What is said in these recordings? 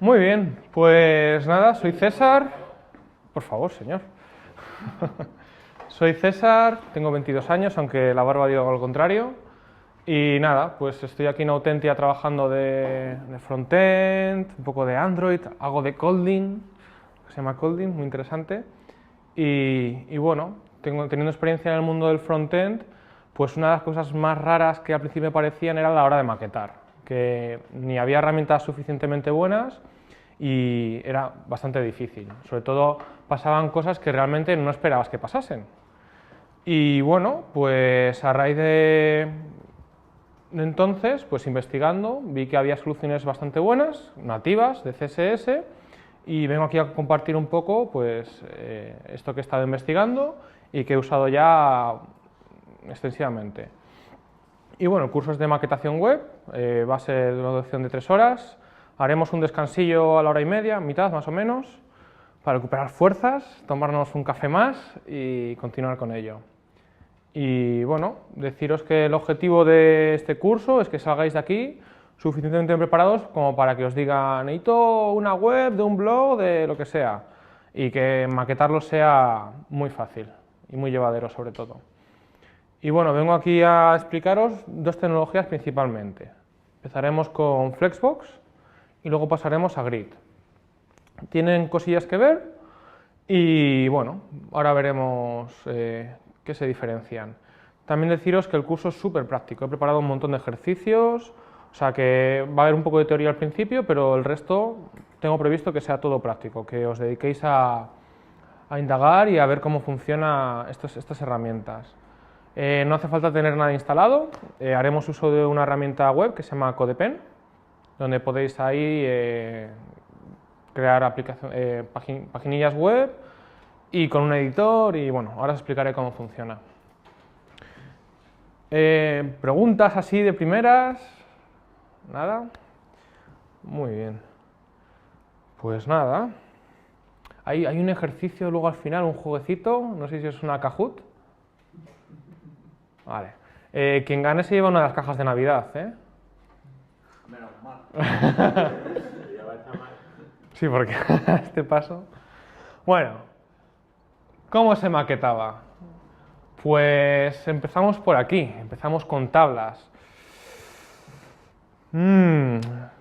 Muy bien, pues nada, soy César. Por favor, señor. Soy César, tengo 22 años, aunque la barba diga lo contrario. Y nada, pues estoy aquí en Autentia trabajando de frontend, un poco de Android, hago de Kotlin, se llama Kotlin, muy interesante. Y bueno, teniendo experiencia en el mundo del frontend, pues una de las cosas más raras que al principio me parecían era la hora de maquetar, que ni había herramientas suficientemente buenas y era bastante difícil. Sobre todo pasaban cosas que realmente no esperabas que pasasen. Y bueno, pues a raíz de entonces, pues investigando, vi que había soluciones bastante buenas, nativas, de CSS, y vengo aquí a compartir un poco pues, esto que he estado investigando y que he usado ya extensivamente. Y bueno, cursos de maquetación web, va a ser de una duración de 3 horas, haremos un descansillo a la hora y media, mitad más o menos, para recuperar fuerzas, tomarnos un café más y continuar con ello. Y bueno, deciros que el objetivo de este curso es que salgáis de aquí suficientemente preparados como para que os digan necesito una web, de un blog, de lo que sea, y que maquetarlo sea muy fácil y muy llevadero sobre todo. Y bueno, vengo aquí a explicaros dos tecnologías principalmente. Empezaremos con Flexbox y luego pasaremos a Grid. Tienen cosillas que ver y bueno, ahora veremos qué se diferencian. También deciros que el curso es súper práctico, he preparado un montón de ejercicios, o sea que va a haber un poco de teoría al principio, pero el resto tengo previsto que sea todo práctico, que os dediquéis a indagar y a ver cómo funcionan estas herramientas. No hace falta tener nada instalado, haremos uso de una herramienta web que se llama CodePen, donde podéis ahí crear paginillas web y con un editor y bueno, ahora os explicaré cómo funciona. ¿Preguntas así de primeras? ¿Nada? Muy bien. Pues nada. Hay un ejercicio luego al final, un jueguecito, no sé si es una Kahoot. Vale. Quien gane se lleva una de las cajas de Navidad, ¿eh? Menos mal. Sí, porque a este paso... Bueno, ¿cómo se maquetaba? Pues empezamos por aquí, empezamos con tablas.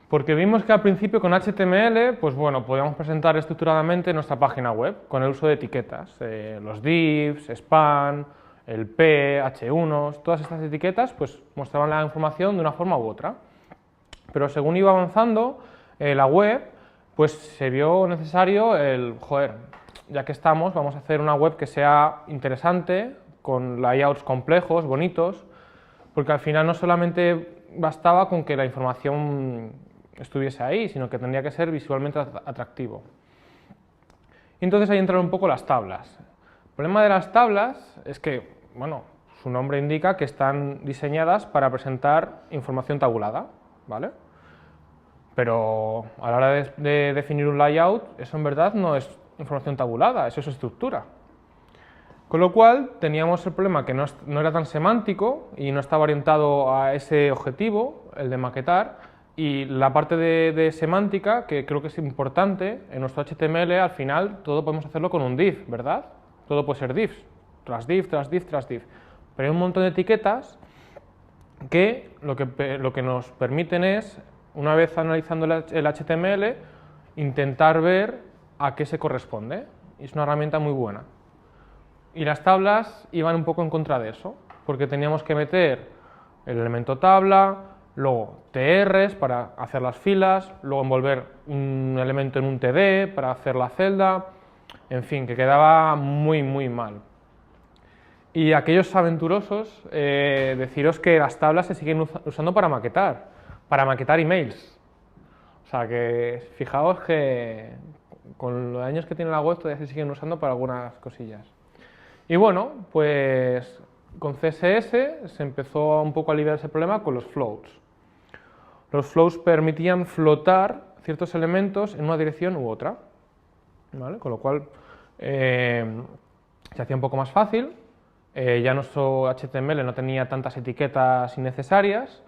Porque vimos que al principio con HTML, pues bueno, podíamos presentar estructuradamente nuestra página web con el uso de etiquetas, los divs, span, el p, h1, todas estas etiquetas pues mostraban la información de una forma u otra. Pero según iba avanzando la web, pues se vio necesario ya que estamos, vamos a hacer una web que sea interesante, con layouts complejos, bonitos, porque al final no solamente bastaba con que la información estuviese ahí, sino que tendría que ser visualmente atractivo. Y entonces ahí entraron un poco las tablas. El problema de las tablas es que, bueno, su nombre indica que están diseñadas para presentar información tabulada, ¿vale? Pero a la hora de definir un layout, eso en verdad no es información tabulada, eso es estructura. Con lo cual teníamos el problema que no era tan semántico y no estaba orientado a ese objetivo, el de maquetar, y la parte de semántica, que creo que es importante, en nuestro HTML al final todo podemos hacerlo con un div, ¿verdad? Todo puede ser divs, tras div, tras div, tras div. Pero hay un montón de etiquetas que lo que nos permiten es, una vez analizando el HTML, intentar ver a qué se corresponde. Y es una herramienta muy buena. Y las tablas iban un poco en contra de eso, porque teníamos que meter el elemento tabla, luego TRs para hacer las filas, luego envolver un elemento en un TD para hacer la celda, en fin, que quedaba muy, muy mal. Y aquellos aventurosos, deciros que las tablas se siguen usando para maquetar emails. O sea que fijaos que con los años que tiene la web todavía se siguen usando para algunas cosillas. Y bueno, pues con CSS se empezó un poco a aliviar ese problema con los floats. Los floats permitían flotar ciertos elementos en una dirección u otra, ¿vale? Con lo cual se hacía un poco más fácil, ya nuestro HTML no tenía tantas etiquetas innecesarias,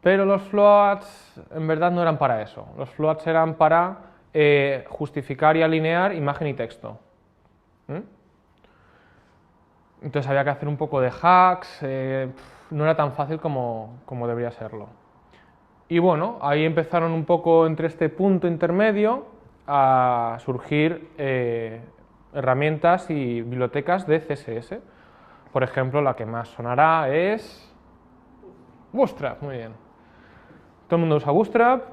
Pero los floats en verdad no eran para eso. Los floats eran para justificar y alinear imagen y texto. Entonces había que hacer un poco de hacks, no era tan fácil como debería serlo. Y bueno, ahí empezaron un poco entre este punto intermedio a surgir herramientas y bibliotecas de CSS. Por ejemplo, la que más sonará es Bootstrap, muy bien. Todo el mundo usa Bootstrap,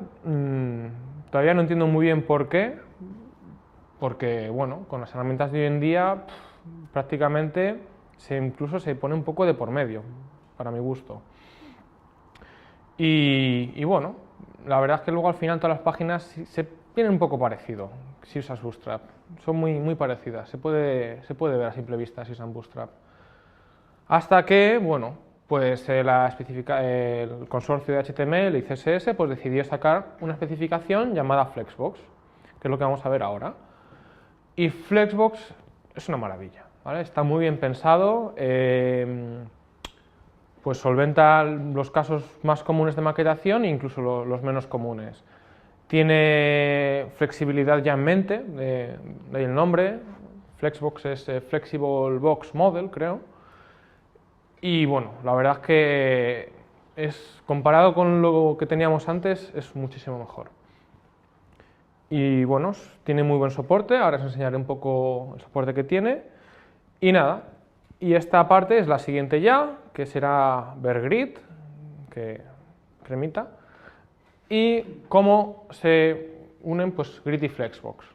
todavía no entiendo muy bien por qué, porque bueno, con las herramientas de hoy en día prácticamente incluso se pone un poco de por medio, para mi gusto. Y bueno, la verdad es que luego al final todas las páginas se tienen un poco parecido si usas Bootstrap, son muy parecidas, se puede ver a simple vista si usan Bootstrap. Hasta que, bueno, pues el consorcio de HTML y CSS pues decidió sacar una especificación llamada Flexbox, que es lo que vamos a ver ahora. Y Flexbox es una maravilla, ¿vale? Está muy bien pensado, pues solventa los casos más comunes de maquetación e incluso los menos comunes. Tiene flexibilidad ya en mente, de ahí el nombre. Flexbox es Flexible Box Model, creo. Y bueno, la verdad es que comparado con lo que teníamos antes, es muchísimo mejor. Y bueno, tiene muy buen soporte, ahora os enseñaré un poco el soporte que tiene. Y nada, y esta parte es la siguiente ya, que será ver grid, que remita, y cómo se unen pues grid y Flexbox,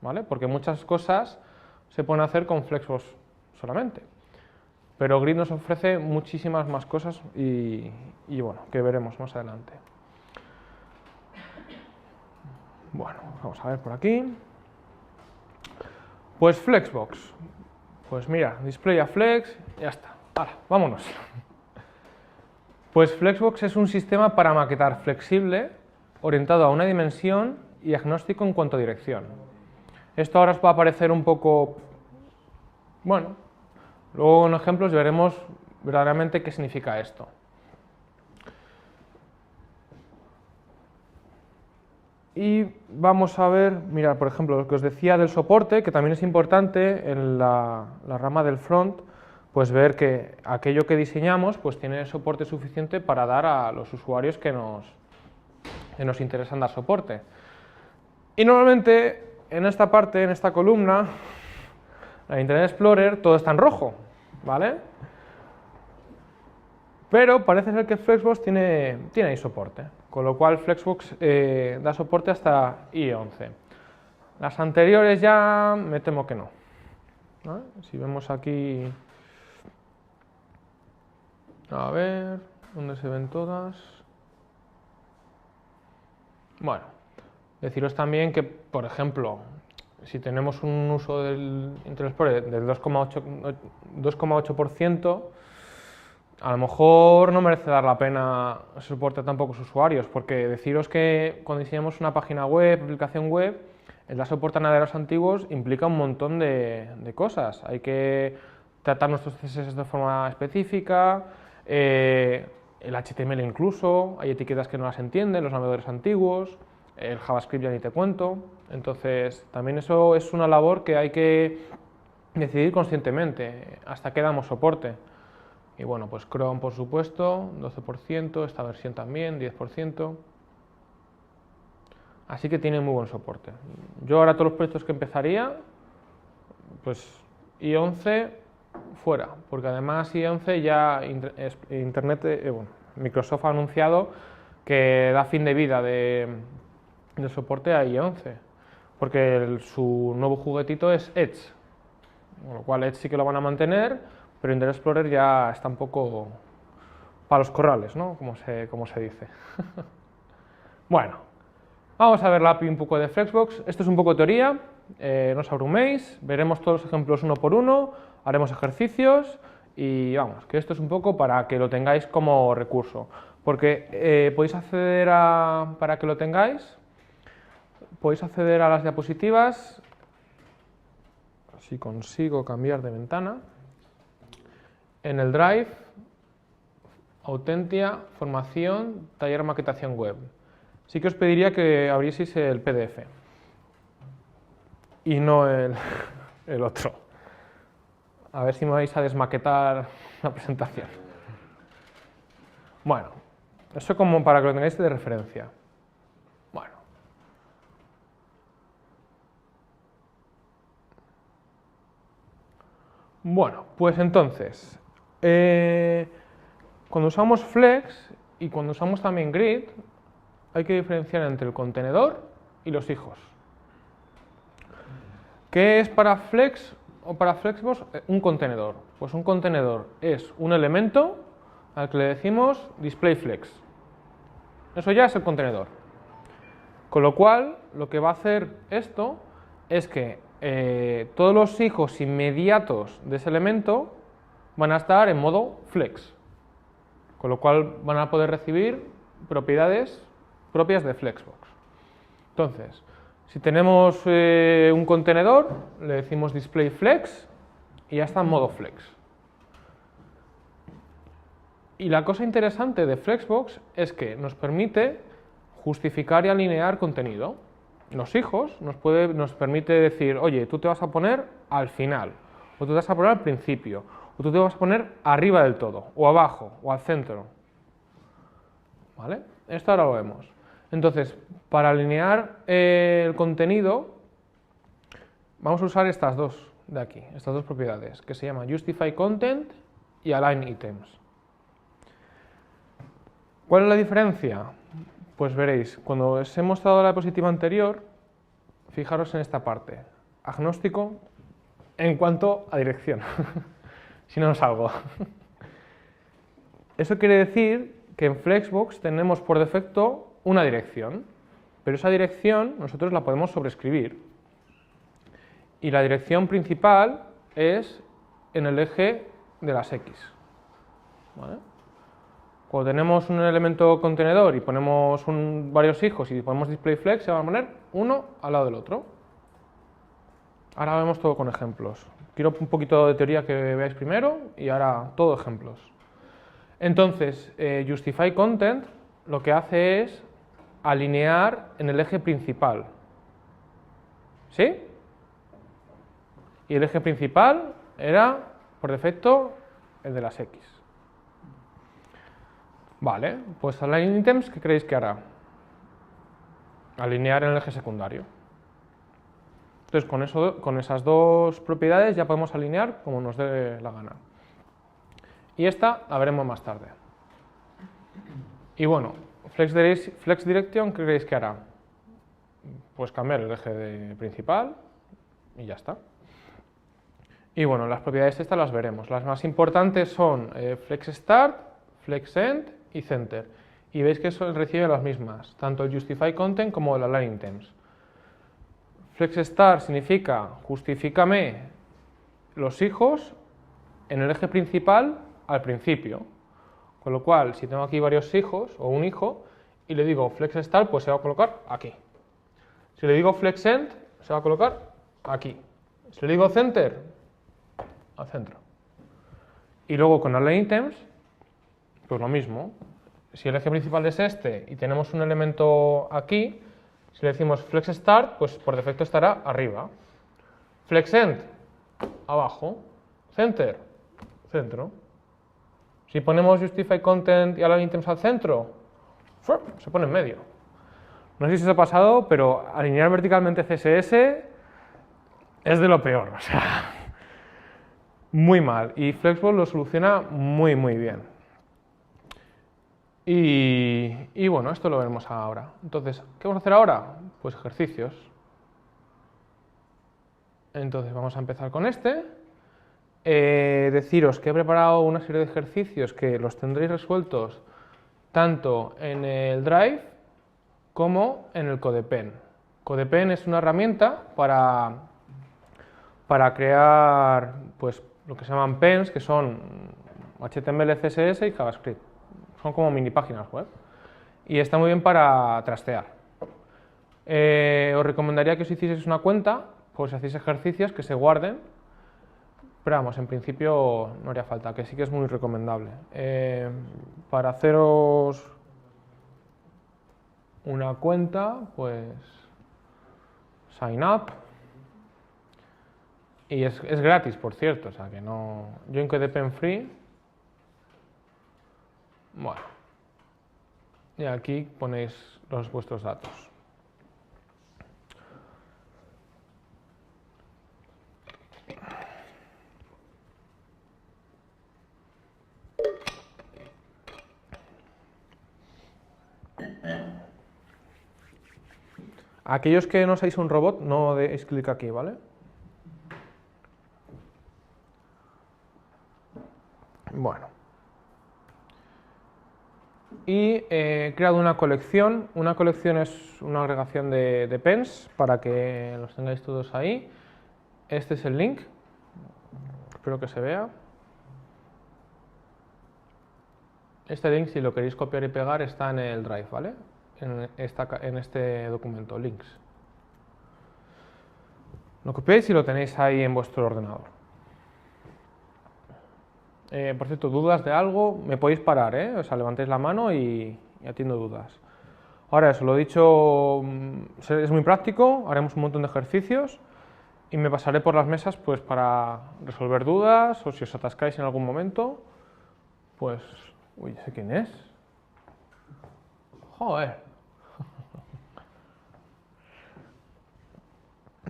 ¿vale? Porque muchas cosas se pueden hacer con Flexbox solamente. Pero Grid nos ofrece muchísimas más cosas y bueno, que veremos más adelante. Bueno, vamos a ver por aquí. Pues Flexbox. Pues mira, display a flex, ya está. Ahora, vámonos. Pues Flexbox es un sistema para maquetar flexible, orientado a una dimensión y agnóstico en cuanto a dirección. Esto ahora os va a parecer un poco, bueno, luego en ejemplos veremos verdaderamente qué significa esto. Y vamos a ver, mirad, por ejemplo, lo que os decía del soporte, que también es importante en la rama del front, pues ver que aquello que diseñamos pues tiene soporte suficiente para dar a los usuarios que nos interesan dar soporte. Y normalmente en esta parte, en esta columna, en Internet Explorer todo está en rojo, ¿vale? Pero parece ser que Flexbox tiene ahí soporte, con lo cual Flexbox da soporte hasta IE11. Las anteriores ya me temo que no, ¿vale? Si vemos aquí, a ver, ¿dónde se ven todas? Bueno, deciros también que, por ejemplo, si tenemos un uso del Internet Explorer del 2,8%, a lo mejor no merece dar la pena soporte a tan pocos usuarios, porque deciros que cuando diseñamos una página web, aplicación web, el dar soporte a navegadores antiguos implica un montón de cosas. Hay que tratar nuestros CSS de forma específica, el HTML incluso, hay etiquetas que no las entienden, los navegadores antiguos, el JavaScript ya ni te cuento. Entonces, también eso es una labor que hay que decidir conscientemente hasta qué damos soporte. Y bueno, pues Chrome, por supuesto, 12%, esta versión también, 10%. Así que tiene muy buen soporte. Yo ahora todos los proyectos que empezaría, pues IE11 fuera, porque además IE11 ya Microsoft ha anunciado que da fin de vida del soporte a IE11, porque su nuevo juguetito es Edge, con lo cual Edge sí que lo van a mantener, pero Internet Explorer ya está un poco para los corrales, ¿no? Como se dice. Bueno, vamos a ver la API un poco de Flexbox. Esto es un poco teoría, no os abruméis, veremos todos los ejemplos uno por uno, haremos ejercicios y vamos, que esto es un poco para que lo tengáis como recurso. Porque podéis acceder para que lo tengáis, podéis acceder a las diapositivas, si consigo cambiar de ventana. En el Drive, Autentia, formación, taller maquetación web. Sí que os pediría que abrieseis el PDF y no el otro. A ver si me vais a desmaquetar la presentación. Bueno, eso como para que lo tengáis de referencia. Bueno, pues entonces, cuando usamos Flex y cuando usamos también Grid, hay que diferenciar entre el contenedor y los hijos. ¿Qué es para Flex o para Flexbox un contenedor? Pues un contenedor es un elemento al que le decimos displayFlex. Eso ya es el contenedor. Con lo cual, lo que va a hacer esto es que todos los hijos inmediatos de ese elemento van a estar en modo Flex. Con lo cual van a poder recibir propiedades propias de Flexbox. Entonces, si tenemos un contenedor, le decimos displayFlex y ya está en modo Flex. Y la cosa interesante de Flexbox es que nos permite justificar y alinear contenido. Los hijos nos permite decir, oye, tú te vas a poner al final, o tú te vas a poner al principio, o tú te vas a poner arriba del todo, o abajo, o al centro. ¿Vale? Esto ahora lo vemos. Entonces, para alinear el contenido, vamos a usar estas dos de aquí, estas dos propiedades, que se llaman Justify Content y Align Items. ¿Cuál es la diferencia? Pues veréis, cuando os he mostrado la diapositiva anterior, fijaros en esta parte, agnóstico en cuanto a dirección, si no salgo. Eso quiere decir que en Flexbox tenemos por defecto una dirección, pero esa dirección nosotros la podemos sobreescribir. Y la dirección principal es en el eje de las X. ¿Vale? Cuando tenemos un elemento contenedor y ponemos varios hijos y ponemos displayFlex, se va a poner uno al lado del otro. Ahora vemos todo con ejemplos. Quiero un poquito de teoría que veáis primero y ahora todo ejemplos. Entonces, Justify Content lo que hace es alinear en el eje principal. ¿Sí? Y el eje principal era, por defecto, el de las X. Vale, pues Align Items, ¿qué creéis que hará? Alinear en el eje secundario. Entonces, con esas dos propiedades ya podemos alinear como nos dé la gana. Y esta la veremos más tarde. Y bueno, Flex Direction, ¿qué creéis que hará? Pues cambiar el eje principal y ya está. Y bueno, las propiedades estas las veremos. Las más importantes son Flex Start, Flex End y Center. Y veis que eso recibe las mismas, tanto el Justify Content como el Align Items. Flex Start significa justifícame los hijos en el eje principal al principio. Con lo cual, si tengo aquí varios hijos o un hijo y le digo Flex Start, pues se va a colocar aquí. Si le digo Flex End, se va a colocar aquí. Si le digo Center, al centro. Y luego con Align Items, pues lo mismo. Si el eje principal es este y tenemos un elemento aquí, si le decimos Flex Start, pues por defecto estará arriba. Flex End, abajo. Center, centro. Si ponemos Justify Content y Align Items al centro, se pone en medio. No sé si os ha pasado, pero alinear verticalmente CSS es de lo peor. O sea, muy mal. Y Flexbox lo soluciona muy, muy bien. Y bueno, esto lo veremos ahora. Entonces, ¿qué vamos a hacer ahora? Pues ejercicios. Entonces, vamos a empezar con este. Deciros que he preparado una serie de ejercicios que los tendréis resueltos tanto en el Drive como en el CodePen. CodePen es una herramienta para crear pues, lo que se llaman pens, que son HTML, CSS y JavaScript. Son como mini páginas web. Y está muy bien para trastear. Os recomendaría que os hicieseis una cuenta, pues hacéis ejercicios que se guarden. Pero vamos, en principio no haría falta, que sí que es muy recomendable. Para haceros una cuenta, pues sign up. Y es gratis, por cierto, o sea que no... Join KDP Free. Bueno. Y aquí ponéis vuestros datos. Aquellos que no seáis un robot, no deis clic aquí, ¿vale? Bueno. Y he creado una colección. Una colección es una agregación de pens para que los tengáis todos ahí. Este es el link. Espero que se vea. Este link, si lo queréis copiar y pegar, está en el Drive, ¿vale? En este documento, links. Lo copiáis y lo tenéis ahí en vuestro ordenador. Por cierto, dudas de algo, me podéis parar, ¿eh? O sea, levantéis la mano y atiendo dudas. Ahora, eso, lo dicho, es muy práctico, haremos un montón de ejercicios y me pasaré por las mesas pues para resolver dudas o si os atascáis en algún momento, pues... Uy, ¿ese quién es? Joder.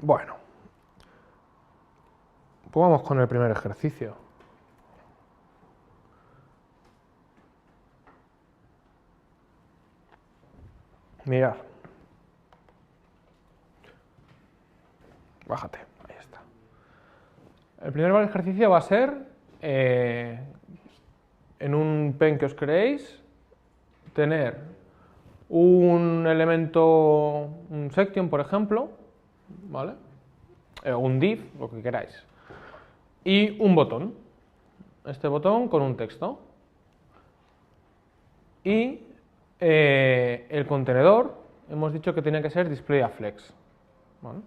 Bueno. Pues vamos con el primer ejercicio. Mirad. Bájate, ahí está. El primer ejercicio va a ser, en un pen que os creéis, tener un elemento, un section, por ejemplo, ¿vale? Un div, lo que queráis, y un botón. Este botón con un texto. Y el contenedor, hemos dicho que tiene que ser displayAflex. ¿Vale?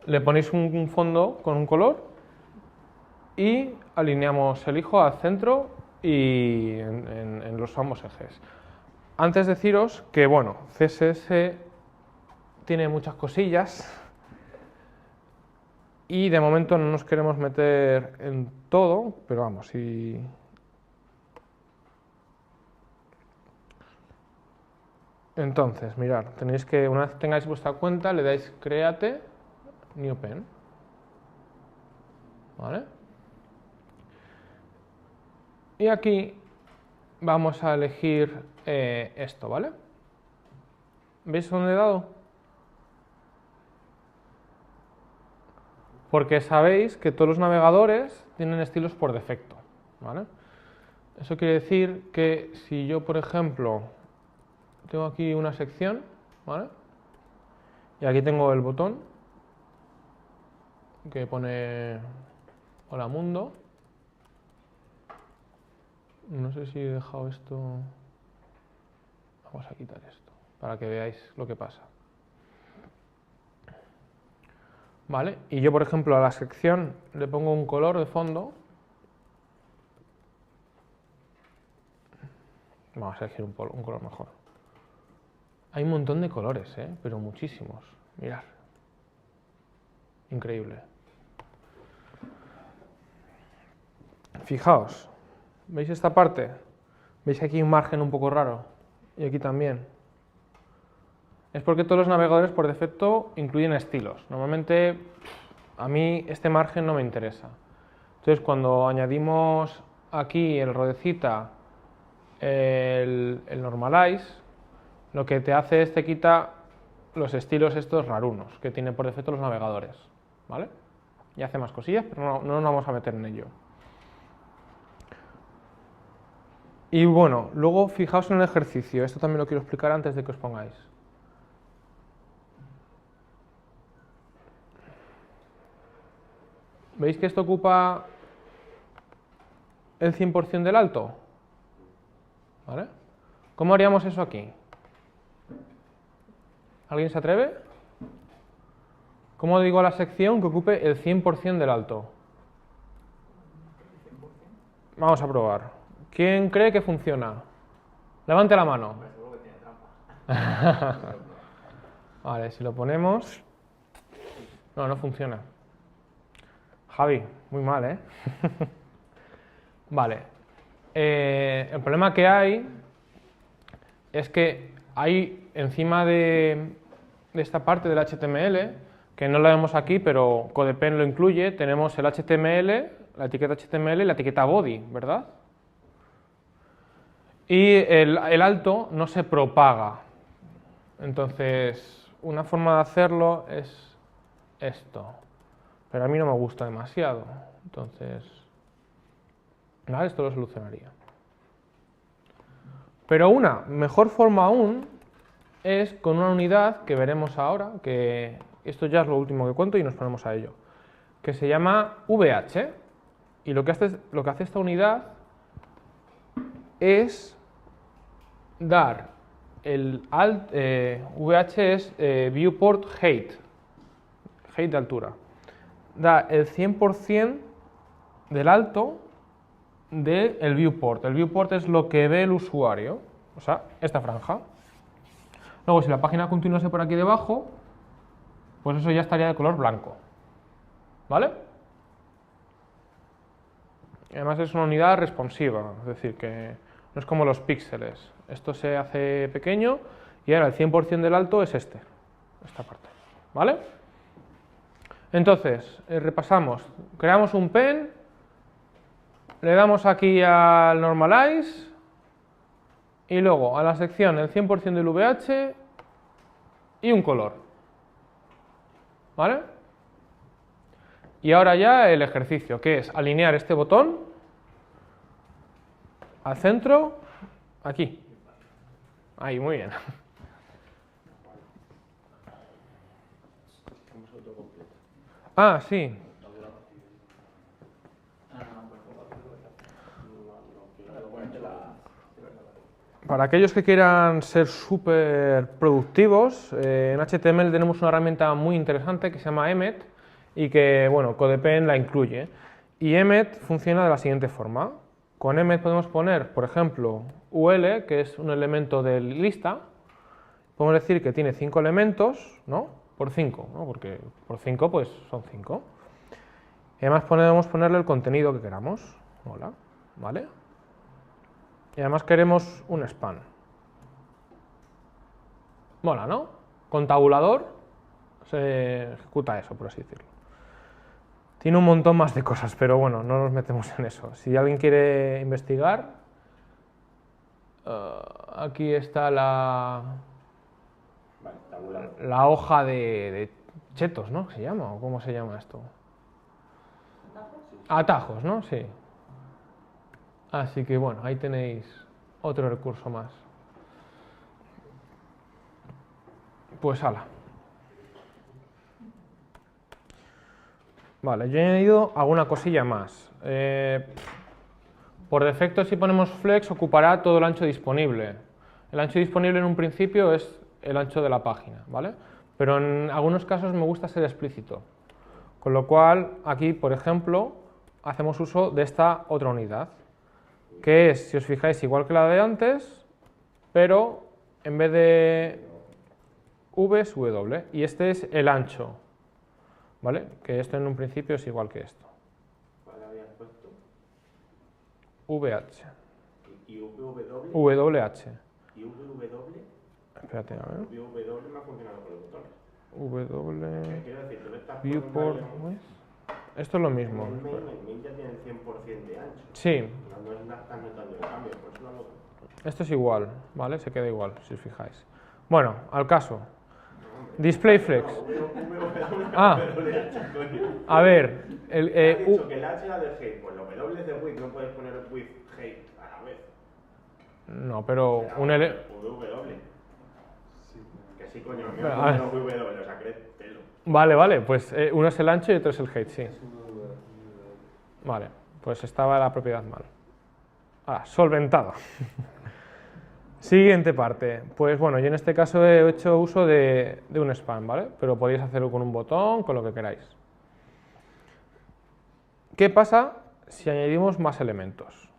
Le ponéis un fondo con un color y alineamos el hijo al centro y en los ambos ejes. Antes deciros que, bueno, CSS tiene muchas cosillas y de momento no nos queremos meter en todo, pero vamos, si... Entonces, mirad, tenéis que, una vez tengáis vuestra cuenta, le dais Create New Pen. ¿Vale? Y aquí vamos a elegir esto, ¿vale? ¿Veis dónde he dado? Porque sabéis que todos los navegadores tienen estilos por defecto, ¿vale? Eso quiere decir que si yo, por ejemplo, tengo aquí una sección, ¿vale? Y aquí tengo el botón que pone Hola Mundo. No sé si he dejado esto. Vamos a quitar esto para que veáis lo que pasa. ¿Vale? Y yo, por ejemplo, a la sección le pongo un color de fondo. Vamos a elegir un color mejor. Hay un montón de colores, pero muchísimos. Mirad. Increíble. Fijaos. ¿Veis esta parte? ¿Veis aquí un margen un poco raro? Y aquí también. Es porque todos los navegadores por defecto incluyen estilos. Normalmente a mí este margen no me interesa. Entonces cuando añadimos aquí el rodecita, el normalize, lo que te hace es te quita los estilos estos rarunos que tienen por defecto los navegadores, ¿vale? Y hace más cosillas, pero no nos vamos a meter en ello. Y bueno, luego fijaos en el ejercicio, esto también lo quiero explicar antes de que os pongáis. ¿Veis que esto ocupa el 100% del alto? ¿Vale? ¿Cómo haríamos eso aquí? ¿Alguien se atreve? ¿Cómo digo a la sección que ocupe el 100% del alto? Vamos a probar. ¿Quién cree que funciona? Levante la mano. Seguro que tiene trampa. Vale, si lo ponemos... No, no funciona. Javi, muy mal, ¿eh? Vale. El problema que hay es que hay encima de esta parte del HTML, que no la vemos aquí, pero Codepen lo incluye, tenemos el HTML, la etiqueta HTML y la etiqueta body, ¿verdad? Y el alto no se propaga. Entonces, una forma de hacerlo es esto. Pero a mí no me gusta demasiado. Entonces, ¿vale? Esto lo solucionaría. Pero una mejor forma aún es con una unidad que veremos ahora, que esto ya es lo último que cuento y nos ponemos a ello, que se llama VH. Y lo que hace esta unidad es dar el alt, VH es viewport height de altura. Da el 100% del alto del viewport. El viewport es lo que ve el usuario, o sea, esta franja. Luego, si la página continuase por aquí debajo, pues eso ya estaría de color blanco. ¿Vale? Además es una unidad responsiva, es decir, que no es como los píxeles. Esto se hace pequeño y ahora el 100% del alto es esta parte. ¿Vale? Entonces, repasamos. Creamos un pen, le damos aquí al normalize y luego a la sección el 100% del VH y un color. ¿Vale? Y ahora ya el ejercicio, que es alinear este botón al centro, aquí. Ahí, muy bien. Ah, sí. Para aquellos que quieran ser súper productivos, en HTML tenemos una herramienta muy interesante que se llama Emmet y que, bueno, Codepen la incluye. Y Emmet funciona de la siguiente forma. Con Emmet podemos poner, por ejemplo, UL, que es un elemento de lista. Podemos decir que tiene 5 elementos, ¿no? Por 5, ¿no? Porque por 5 pues son 5. Y además podemos ponerle el contenido que queramos. Hola, ¿vale? Y además queremos un span. Mola, ¿no? Con tabulador se ejecuta eso, por así decirlo. Tiene un montón más de cosas, pero bueno, no nos metemos en eso. Si alguien quiere investigar, aquí está la hoja de chetos, ¿no? ¿Se llama? ¿O cómo se llama esto? Atajos, ¿no? Sí. Así que bueno, ahí tenéis otro recurso más. Pues ala. Vale, yo he añadido alguna cosilla más. Por defecto, si ponemos flex, ocupará todo el ancho disponible. El ancho disponible en un principio es el ancho de la página, ¿vale? Pero en algunos casos me gusta ser explícito. Con lo cual, aquí, por ejemplo, hacemos uso de esta otra unidad, que es, si os fijáis, igual que la de antes, pero en vez de v es w, y este es el ancho, ¿vale? Que esto en un principio es igual que esto. ¿Cuál habías puesto? VH. ¿Y WW? WH. ¿Y WW? Espérate, a ver. WW no ha funcionado con los botones. W. Quiero decir, tú le estás Viewport. ¿Cómo es? Esto es lo mismo. el main ya tiene el 100% de ancho. Sí, No estás notando el cambio, por eso lo hago. esto es igual, ¿vale? Se queda igual, si os fijáis. Bueno, al caso. Display flex. Ah, a ver. Has dicho que el H era de height, pues los W es de width, no puedes poner width height a la vez. No, pero un W. Que sí, coño, me a ver. los W, o sea, que pelo. Vale, pues uno es el ancho y otro es el height, sí. Vale, pues estaba la propiedad mal. Ah, solventado. Siguiente parte. Pues bueno, yo en este caso he hecho uso de un span, ¿vale? Pero podéis hacerlo con un botón, con lo que queráis. ¿Qué pasa si añadimos más elementos?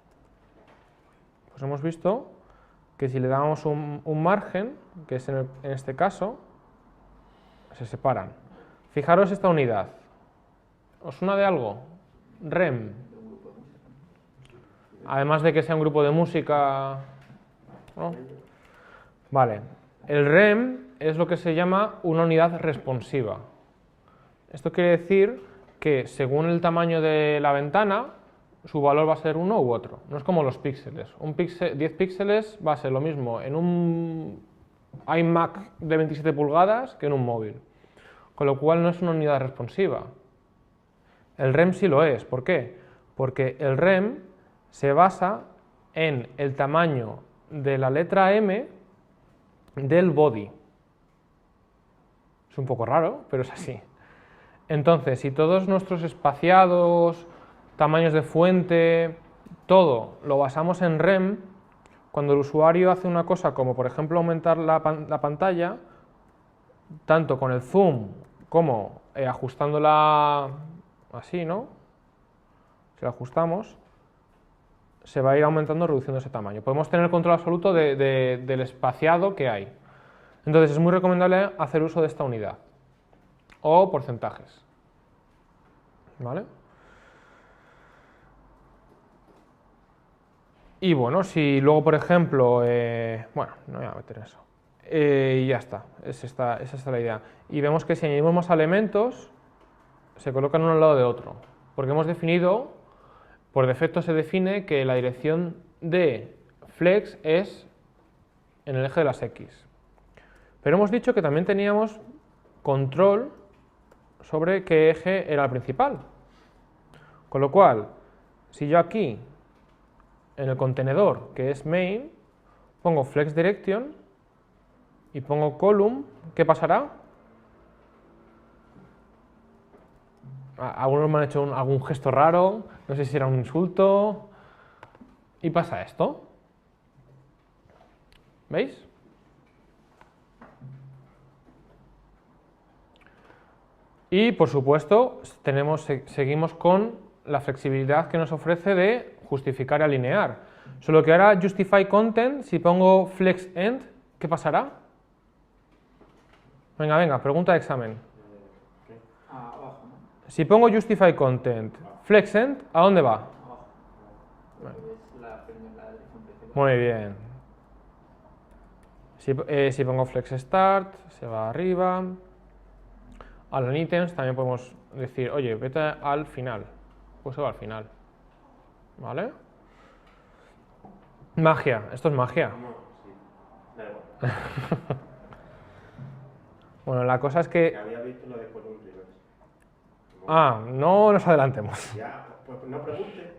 Pues hemos visto que si le damos un margen, que es en este caso, se separan. Fijaros esta unidad. ¿Os suena de algo? REM. Además de que sea un grupo de música, ¿no? Vale. El REM es lo que se llama una unidad responsiva. Esto quiere decir que según el tamaño de la ventana, su valor va a ser uno u otro. No es como los píxeles. 10 píxeles va a ser lo mismo en un iMac de 27 pulgadas que en un móvil. Con lo cual no es una unidad responsiva. El REM sí lo es. ¿Por qué? Porque el REM se basa en el tamaño de la letra M del body. Es un poco raro, pero es así. Entonces, si todos nuestros espaciados, tamaños de fuente, todo lo basamos en REM, cuando el usuario hace una cosa como, por ejemplo, aumentar la pantalla, tanto con el zoom como ajustándola así, ¿no? Si la ajustamos, se va a ir aumentando o reduciendo ese tamaño. Podemos tener control absoluto del espaciado que hay. Entonces es muy recomendable hacer uso de esta unidad o porcentajes. ¿Vale? Y bueno, si luego, por ejemplo, bueno, no voy a meter eso. Y ya está, esa es la idea. Y vemos que si añadimos más elementos, se colocan uno al lado de otro. Porque hemos definido, por defecto se define que la dirección de flex es en el eje de las X. Pero hemos dicho que también teníamos control sobre qué eje era el principal. Con lo cual, si yo aquí, en el contenedor, que es main, pongo flex direction y pongo column, ¿qué pasará? Algunos me han hecho algún gesto raro, no sé si era un insulto, y pasa esto. ¿Veis? Y por supuesto seguimos con la flexibilidad que nos ofrece de justificar y alinear. Solo que ahora justify content, si pongo flex end, ¿qué pasará? Venga, pregunta de examen. Abajo, ¿no? Si pongo justify content, flex end, ¿a dónde va? Abajo. Es la dirección principal. Muy bien. Si pongo flex start, se va arriba. Al items también podemos decir, oye, vete al final. Pues se va al final. ¿Vale? Magia, esto es magia. Sí, da igual. Bueno, la cosa es que... Había visto lo de column reverse. Ah, no nos adelantemos. Ya, pues no pregunte.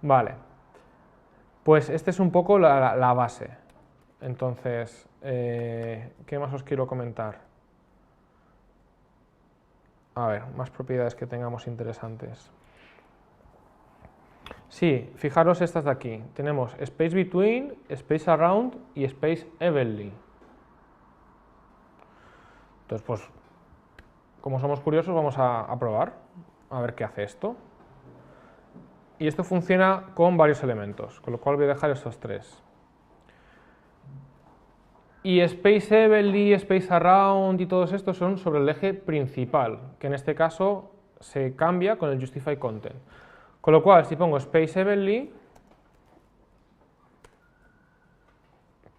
Vale. Pues este es un poco la base. Entonces, ¿qué más os quiero comentar? A ver, más propiedades que tengamos interesantes. Sí, fijaros estas de aquí. Tenemos space between, space around y space evenly. Entonces, pues, como somos curiosos, vamos a probar, a ver qué hace esto. Y esto funciona con varios elementos, con lo cual voy a dejar estos tres. Y space evenly, space around y todos estos son sobre el eje principal, que en este caso se cambia con el justify content. Con lo cual, si pongo space evenly,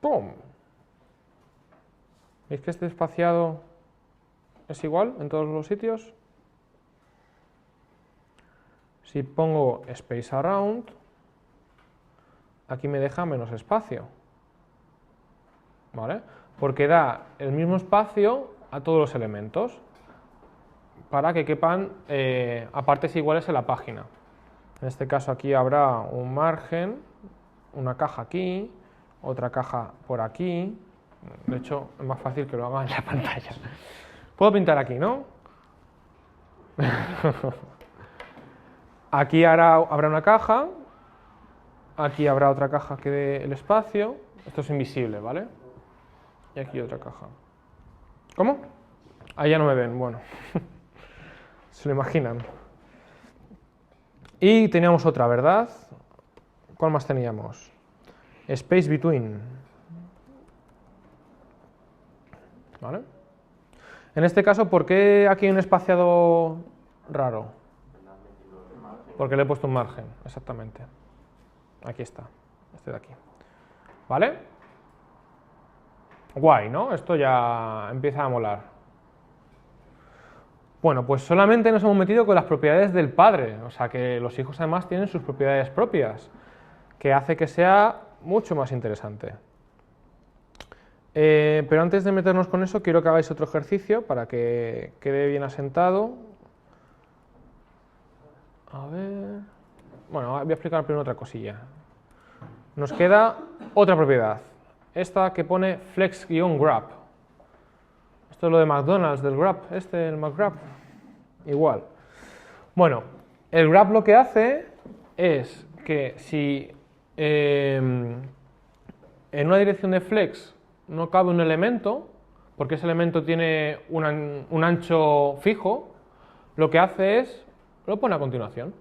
¡pum! ¿Veis que este espaciado es igual en todos los sitios? Si pongo space around, aquí me deja menos espacio. ¿Vale? Porque da el mismo espacio a todos los elementos para que quepan a partes iguales en la página. En este caso aquí habrá un margen, una caja aquí, otra caja por aquí. De hecho, es más fácil que lo haga en la pantalla. Puedo pintar aquí, ¿no? Aquí habrá una caja, aquí habrá otra caja que dé el espacio. Esto es invisible, ¿vale? Y aquí otra caja. ¿Cómo? Ahí ya no me ven, bueno. Se lo imaginan. Y teníamos otra, ¿verdad? ¿Cuál más teníamos? Space between. ¿Vale? En este caso, ¿por qué aquí hay un espaciado raro? Porque le he puesto un margen, exactamente. Aquí está, este de aquí. ¿Vale? Guay, ¿no? Esto ya empieza a molar. Bueno, pues solamente nos hemos metido con las propiedades del padre, o sea que los hijos además tienen sus propiedades propias, que hace que sea mucho más interesante. Pero antes de meternos con eso, quiero que hagáis otro ejercicio para que quede bien asentado. A ver... Bueno, voy a explicar primero otra cosilla. Nos queda otra propiedad, esta que pone flex-grab. Esto es lo de McDonald's, del grab, el McGrab. Igual. Bueno, el grab lo que hace es que si en una dirección de flex no cabe un elemento, porque ese elemento tiene un ancho fijo, lo que hace es, lo pone a continuación.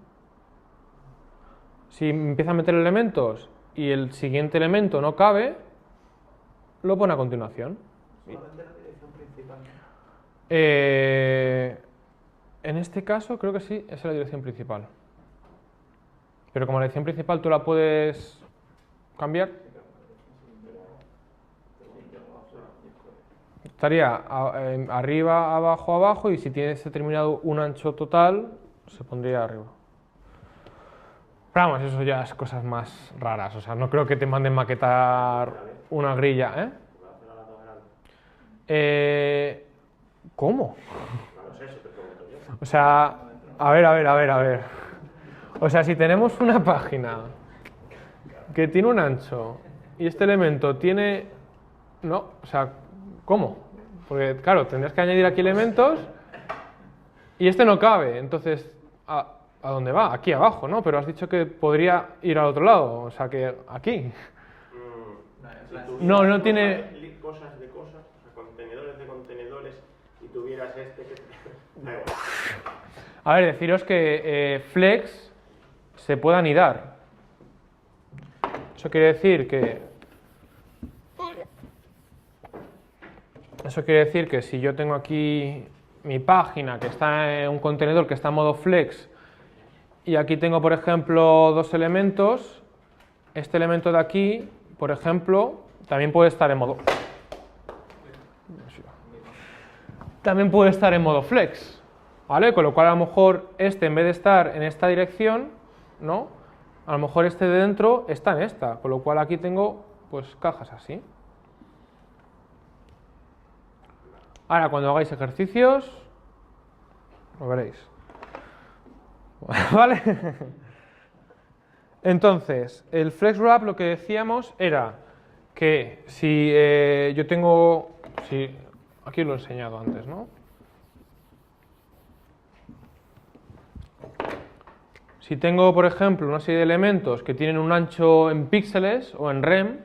Si empieza a meter elementos y el siguiente elemento no cabe, lo pone a continuación. Solamente la dirección principal. En este caso creo que sí, es la dirección principal. Pero como la dirección principal tú la puedes cambiar, estaría arriba, abajo, abajo, y si tienes determinado un ancho total, se pondría arriba. Pero vamos, eso ya es cosas más raras, o sea, no creo que te manden maquetar una grilla, ¿eh? ¿Cómo? O sea, a ver. O sea, si tenemos una página que tiene un ancho y este elemento tiene... No, o sea, ¿cómo? Porque, claro, tendrías que añadir aquí elementos y este no cabe, entonces, ¿a dónde va? Aquí abajo, ¿no? Pero has dicho que podría ir al otro lado, o sea, que aquí. No tiene... Cosas de cosas, o sea, contenedores de contenedores, y tuvieras este que... Da igual. A ver, deciros que flex se puede anidar. Eso quiere decir que si yo tengo aquí mi página que está en un contenedor que está en modo flex y aquí tengo, por ejemplo, dos elementos, este elemento de aquí, por ejemplo, también puede estar en modo... También puede estar en modo flex, ¿vale? Con lo cual a lo mejor este, en vez de estar en esta dirección, ¿no? A lo mejor este de dentro está en esta, con lo cual aquí tengo pues cajas así. Ahora cuando hagáis ejercicios, lo veréis. ¿Vale? Entonces, el flex wrap lo que decíamos era que si yo tengo... aquí lo he enseñado antes, ¿no? Si tengo, por ejemplo, una serie de elementos que tienen un ancho en píxeles o en rem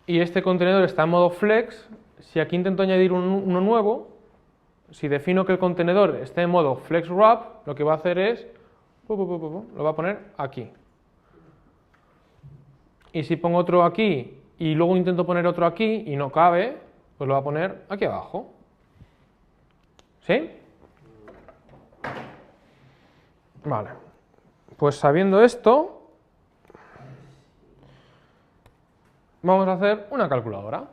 y este contenedor está en modo flex, si aquí intento añadir uno nuevo, si defino que el contenedor esté en modo flex wrap, lo que va a hacer es lo va a poner aquí. Y si pongo otro aquí y luego intento poner otro aquí y no cabe, pues lo va a poner aquí abajo. ¿Sí? Vale. Pues sabiendo esto, vamos a hacer una calculadora.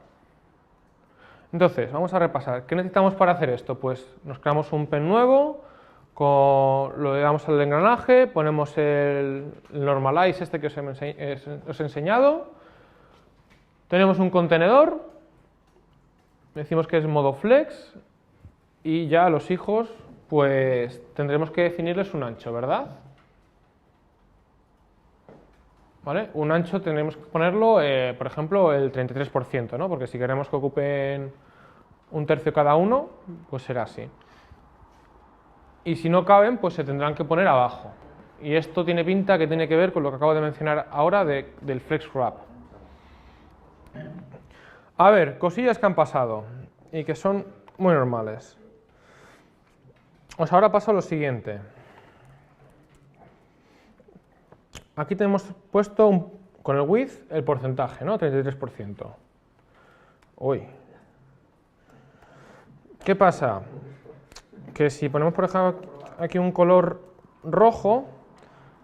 Entonces, vamos a repasar. ¿Qué necesitamos para hacer esto? Pues nos creamos un pen nuevo, lo le damos al engranaje, ponemos el normalize este que os he enseñado, tenemos un contenedor, decimos que es modo flex y ya los hijos pues tendremos que definirles un ancho, ¿verdad? ¿Vale? Un ancho tendremos que ponerlo, por ejemplo, el 33%, ¿no? Porque si queremos que ocupen un tercio cada uno, pues será así. Y si no caben, pues se tendrán que poner abajo. Y esto tiene pinta que tiene que ver con lo que acabo de mencionar ahora del flex wrap. A ver, cosillas que han pasado y que son muy normales. Os ahora pasa lo siguiente. aquí tenemos puesto con el width el porcentaje, ¿no? 33%. Uy. ¿Qué pasa? Que si ponemos, por ejemplo, aquí un color rojo,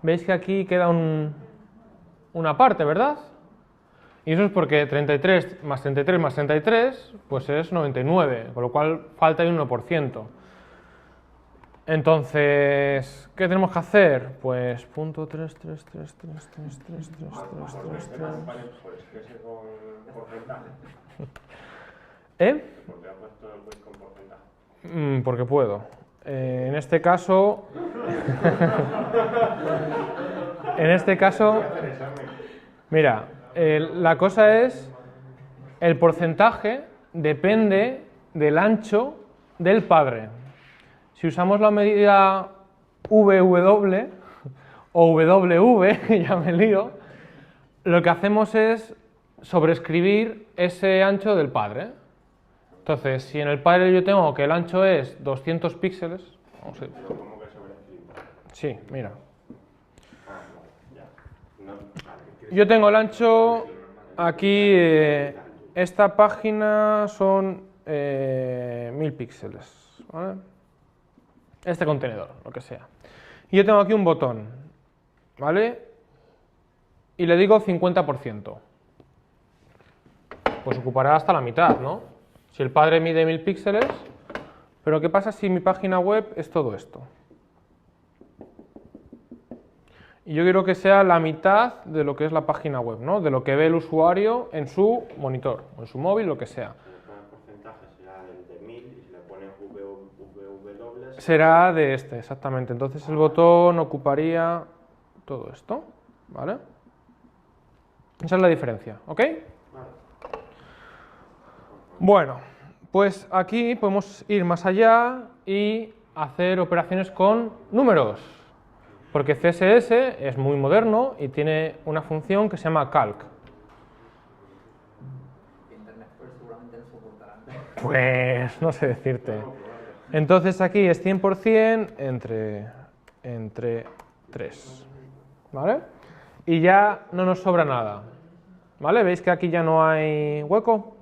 veis que aquí queda una parte, ¿verdad? Y eso es porque 33 más 33 más 33, pues es 99, con lo cual falta ahí un 1%. Entonces, ¿qué tenemos que hacer? Pues punto 3, 3, 3, 3, 3, 3, 3, 3, 3, 3. Pues que ese con porcentaje. ¿Por qué ha puesto el width con porcentaje? Porque puedo. En este caso... en este caso... Mira, la cosa es... El porcentaje depende del ancho del padre. Si usamos la medida VW o WW, ya me lío, lo que hacemos es sobreescribir ese ancho del padre. Entonces, si en el padre yo tengo que el ancho es 200 píxeles, vamos a ver. ¿Cómo que sobreescribir? Sí, mira. No, Yo tengo el ancho aquí, esta página son 1000 píxeles, ¿vale? Este contenedor, lo que sea. Y yo tengo aquí un botón, ¿vale? Y le digo 50%. Pues ocupará hasta la mitad, ¿no? Si el padre mide 1000 píxeles, pero ¿qué pasa si mi página web es todo esto? Y yo quiero que sea la mitad de lo que es la página web, ¿no? De lo que ve el usuario en su monitor, o en su móvil, lo que sea. El porcentaje será del de 1000 y si le pones WW Será de este, exactamente. Entonces el botón ocuparía todo esto, ¿vale? Esa es la diferencia, ¿ok? Bueno, pues aquí podemos ir más allá y hacer operaciones con números. Porque CSS es muy moderno y tiene una función que se llama calc. Internet pues seguramente no soportarán. Pues no sé decirte. Entonces aquí es 100% entre 3. ¿Vale? Y ya no nos sobra nada. ¿Vale? ¿Veis que aquí ya no hay hueco?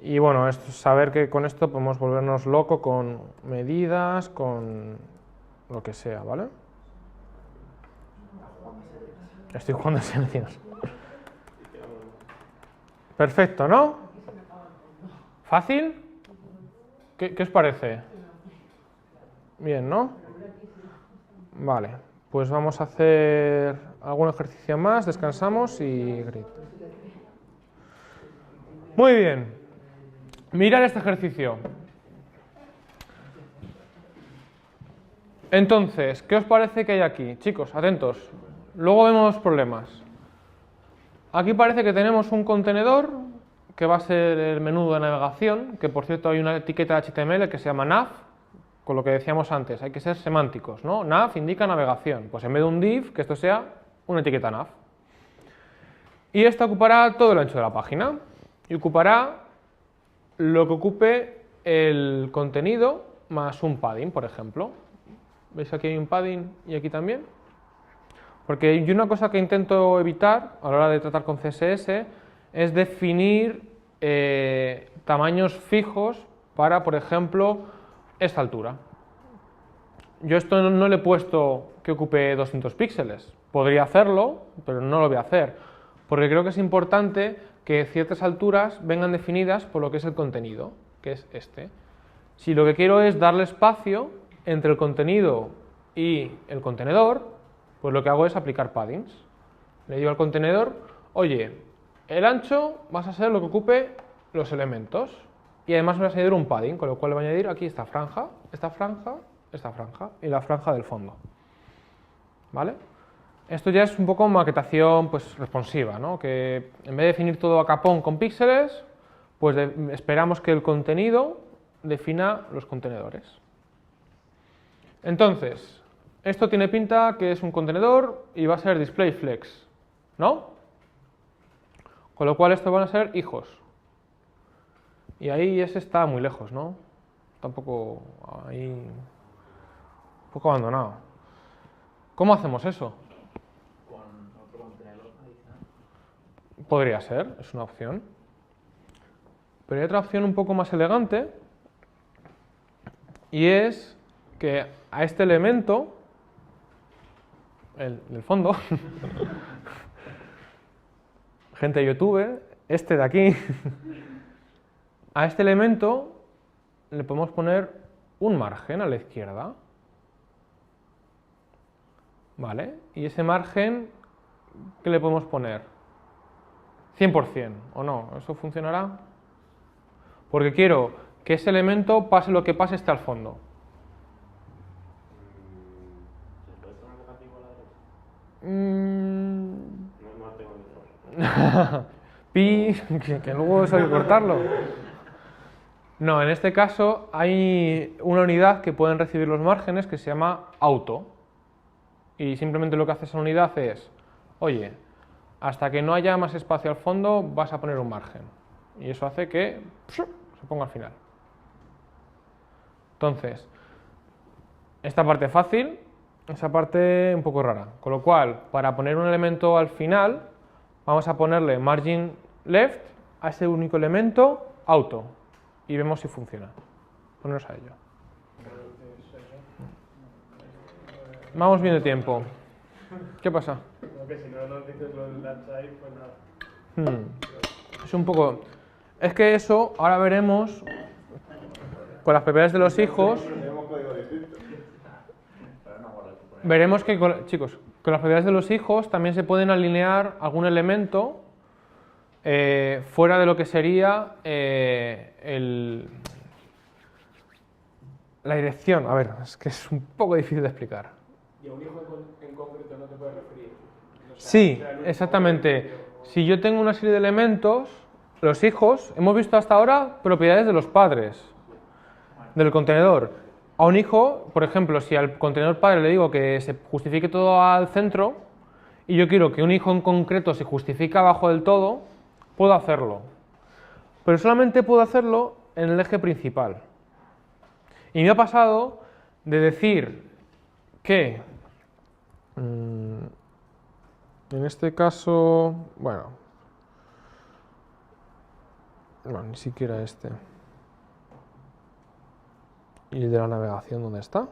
Y bueno, esto, saber que con esto podemos volvernos loco con medidas, con lo que sea, ¿vale? Estoy jugando a selecciones. Perfecto, ¿no? ¿Fácil? ¿Qué os parece? Bien, ¿no? Vale, pues vamos a hacer algún ejercicio más, descansamos y grid. Muy bien. Mirad este ejercicio. Entonces, ¿qué os parece que hay aquí? Chicos, atentos. Luego vemos problemas. Aquí parece que tenemos un contenedor que va a ser el menú de navegación, que por cierto hay una etiqueta HTML que se llama nav, con lo que decíamos antes, hay que ser semánticos, ¿no? Nav indica navegación, pues en vez de un div, que esto sea una etiqueta nav. Y esto ocupará todo el ancho de la página y ocupará lo que ocupe el contenido más un padding, por ejemplo. ¿Veis aquí hay un padding y aquí también? Porque yo una cosa que intento evitar a la hora de tratar con CSS es definir tamaños fijos para, por ejemplo, esta altura. Yo esto no le he puesto que ocupe 200 píxeles. Podría hacerlo, pero no lo voy a hacer, porque creo que es importante que ciertas alturas vengan definidas por lo que es el contenido, que es este. Si lo que quiero es darle espacio entre el contenido y el contenedor, pues lo que hago es aplicar paddings. Le digo al contenedor, oye, el ancho vas a ser lo que ocupe los elementos y además me vas a añadir un padding, con lo cual le voy a añadir aquí esta franja, esta franja, esta franja y la franja del fondo. ¿Vale? Esto ya es un poco maquetación pues, responsiva, ¿no? Que en vez de definir todo a capón con píxeles, pues esperamos que el contenido defina los contenedores. Entonces, esto tiene pinta que es un contenedor y va a ser displayFlex, ¿no? Con lo cual estos van a ser hijos. Y ahí ese está muy lejos, ¿no? Está un poco ahí, un poco abandonado. ¿Cómo hacemos eso? Podría ser, es una opción. Pero hay otra opción un poco más elegante, y es que a este elemento, el del fondo, gente de YouTube, este de aquí, a este elemento le podemos poner un margen a la izquierda. ¿Vale? Y ese margen, ¿qué le podemos poner? 100%, ¿o no? ¿Eso funcionará? Porque quiero que ese elemento, pase lo que pase, esté al fondo. ¿Se puede poner negativo a la derecha? Mm. No tengo ni Pi, que luego eso hay que cortarlo. No, en este caso hay una unidad que pueden recibir los márgenes que se llama auto. Y simplemente lo que hace esa unidad es, oye, hasta que no haya más espacio al fondo vas a poner un margen. Y eso hace que se ponga al final. Entonces, esta parte fácil, esa parte un poco rara. Con lo cual, para poner un elemento al final, vamos a ponerle margin left a ese único elemento, auto. Y vemos si funciona. Ponernos a ello. Vamos bien de tiempo. ¿Qué pasa? Que si no nos dices lo del left side, pues nada. Es un poco... Es que eso, ahora veremos, con las propiedades de los hijos, veremos que, chicos, con las propiedades de los hijos también se pueden alinear algún elemento fuera de lo que sería la dirección. A ver, es que es un poco difícil de explicar. ¿Y a un hijo en concreto no te puedes referir? O sea, Sí, exactamente. Si yo tengo una serie de elementos, los hijos, hemos visto hasta ahora propiedades de los padres, del contenedor. A un hijo, por ejemplo, si al contenedor padre le digo que se justifique todo al centro, y yo quiero que un hijo en concreto se justifique abajo del todo, puedo hacerlo. Pero solamente puedo hacerlo en el eje principal. Y me ha pasado de decir que, en este caso, bueno, ni siquiera este. ¿Y el de la navegación dónde está?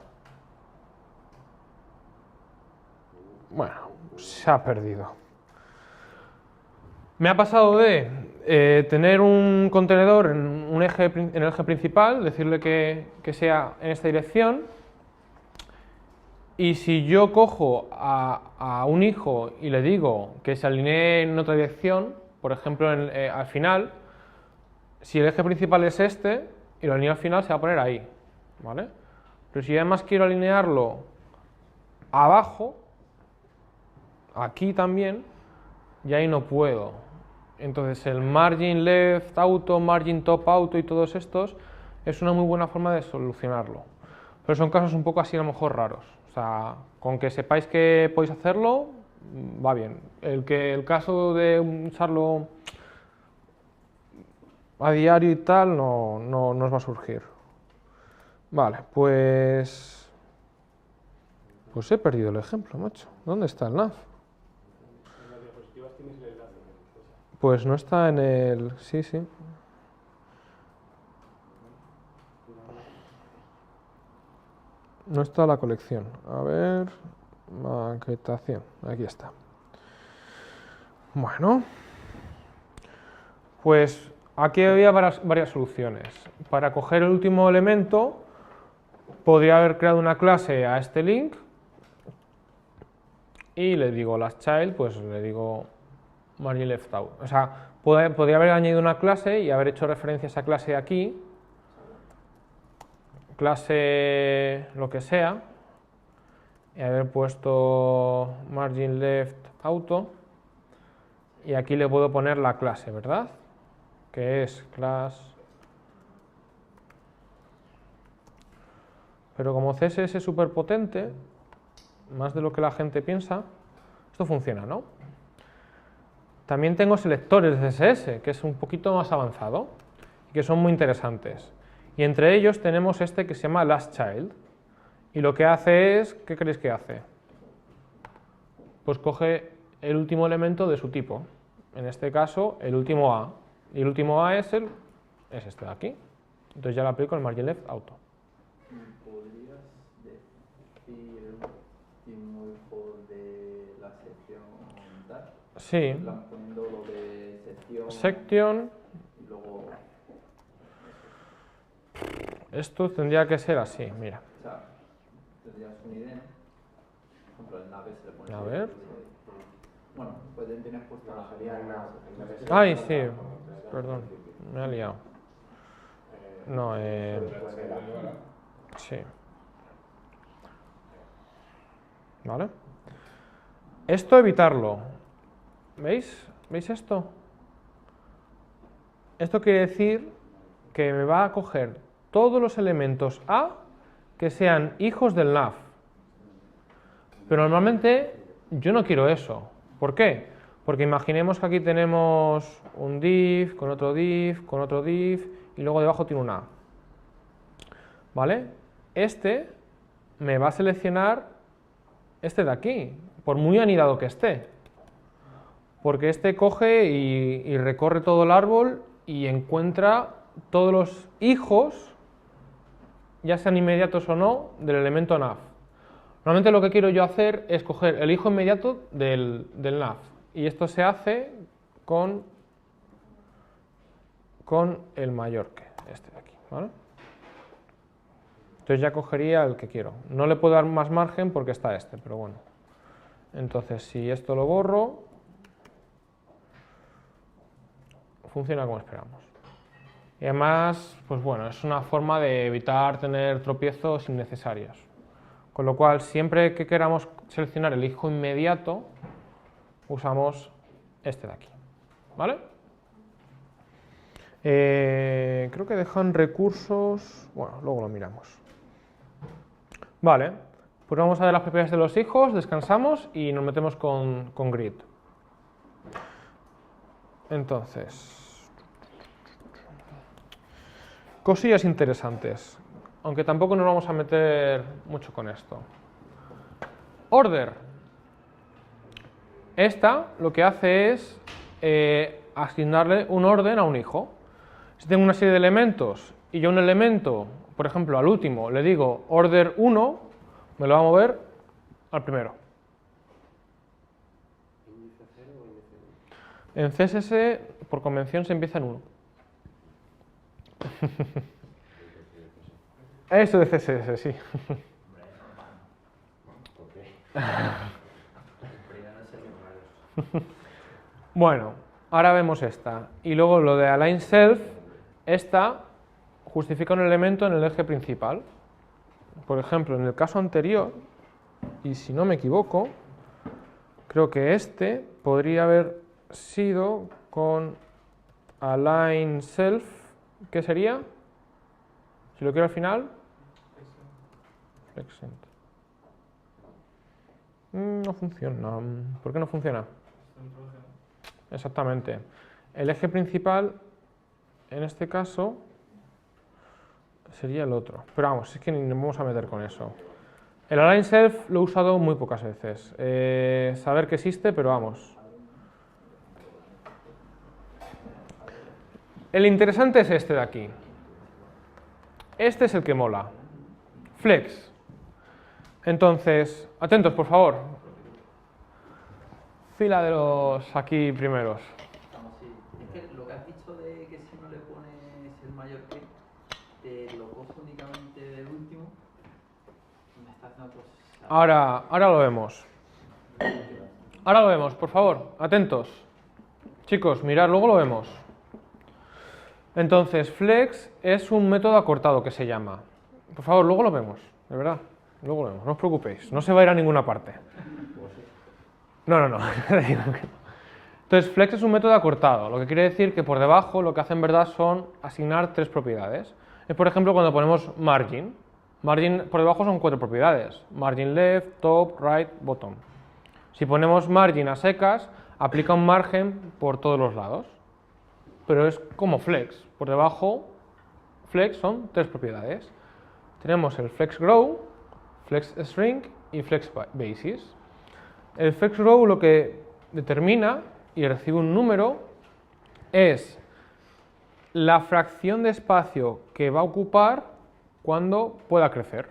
Bueno, se ha perdido. Me ha pasado de tener un contenedor en el eje principal, decirle que sea en esta dirección, y si yo cojo a un hijo y le digo que se alinee en otra dirección, por ejemplo al final, si el eje principal es este y lo alineo al final, se va a poner ahí, ¿vale? Pero si además quiero alinearlo abajo, aquí también, y ahí no puedo. Entonces el margin left auto, margin top auto y todos estos es una muy buena forma de solucionarlo. Pero son casos un poco así a lo mejor raros. O sea, con que sepáis que podéis hacerlo, va bien. El caso de usarlo a diario y tal no os va a surgir. Vale, pues he perdido el ejemplo, macho. ¿Dónde está el nav? En las diapositivas tienes el enlace. Pues no está en el... Sí. No está la colección. A ver... Maquetación. Aquí está. Bueno. Pues aquí había varias soluciones. Para coger el último elemento, podría haber creado una clase a este link y le digo lastChild, pues le digo margin left out. O sea, podría haber añadido una clase y haber hecho referencia a esa clase aquí, clase lo que sea, y haber puesto margin left auto, y aquí le puedo poner la clase, ¿verdad? Que es class. Pero como CSS es súper potente, más de lo que la gente piensa, esto funciona, ¿no? También tengo selectores de CSS, que es un poquito más avanzado y que son muy interesantes. Y entre ellos tenemos este que se llama lastChild. Y lo que hace es, ¿qué creéis que hace? Pues coge el último elemento de su tipo. en este caso, el último A. Y el último A es este de aquí. Entonces ya le aplico el margin left auto. ¿Podrías decir el último hijo de la sección tal? Sí. En plan, poniendo lo de sección Section. y luego... Esto tendría que ser así, mira. O sea, tendrías un idem. Por ejemplo, el nave se le pone... A ver. Bueno, pues tienes puesto la Sería salida. una- Ay, sí. Perdón, me he liado. No, sí. ¿Vale? Esto evitarlo. ¿Veis? ¿Veis esto? Esto quiere decir que me va a coger todos los elementos A que sean hijos del nav. Pero normalmente yo no quiero eso. ¿Por qué? Porque imaginemos que aquí tenemos un div, con otro div, con otro div, y luego debajo tiene un A. ¿Vale? Este me va a seleccionar este de aquí, por muy anidado que esté. Porque este coge y recorre todo el árbol y encuentra todos los hijos, ya sean inmediatos o no, del elemento nav. Normalmente lo que quiero yo hacer es coger el hijo inmediato del nav. Y esto se hace con el mayor que este de aquí, ¿vale? Entonces ya cogería el que quiero. No le puedo dar más margen porque está este, pero bueno. Entonces si esto lo borro, funciona como esperamos. Y además, pues bueno, es una forma de evitar tener tropiezos innecesarios. Con lo cual, siempre que queramos seleccionar el hijo inmediato, usamos este de aquí, ¿vale? Creo que dejan recursos, bueno, luego lo miramos. Vale, pues vamos a ver las propiedades de los hijos, descansamos y nos metemos con grid. Entonces, cosillas interesantes, aunque tampoco nos vamos a meter mucho con esto. Order. Esta lo que hace es asignarle un orden a un hijo. Si tengo una serie de elementos y yo un elemento, por ejemplo, al último le digo order 1, me lo va a mover al primero. ¿Índice 0 o índice 1? En CSS, por convención, se empieza en 1. Eso de CSS, sí. Bueno, ahora vemos esta. Y luego lo de align self, esta justifica un elemento en el eje principal. Por ejemplo, en el caso anterior, y si no me equivoco, creo que este podría haber sido con align self, ¿qué sería? Si lo quiero al final, flexent. No funciona. ¿Por qué no funciona? Exactamente. El eje principal, en este caso, sería el otro. Pero vamos, es que ni nos vamos a meter con eso. El align self lo he usado muy pocas veces. Saber que existe, pero vamos. El interesante es este de aquí. Este es el que mola. Flex. Entonces, atentos, por favor. Fila de los aquí primeros. Vamos, sí. Es que lo que has dicho de que si no le pones el mayor que, te lo cojo únicamente del último, me está haciendo cosas. Ahora lo vemos. Ahora lo vemos, por favor, atentos. Chicos, mirad, luego lo vemos. Entonces, flex es un método acortado que se llama. Por favor, luego lo vemos, de verdad. Luego lo vemos, no os preocupéis, no se va a ir a ninguna parte. No. Entonces, flex es un método acortado, lo que quiere decir que por debajo lo que hace en verdad son asignar 3 propiedades. Es, por ejemplo, cuando ponemos margin. Margin por debajo son 4 propiedades. Margin left, top, right, bottom. Si ponemos margin a secas, aplica un margen por todos los lados. Pero es como flex. Por debajo, flex son 3 propiedades. Tenemos el flex grow, flex string y flex basis. El flex grow lo que determina y recibe un número es la fracción de espacio que va a ocupar cuando pueda crecer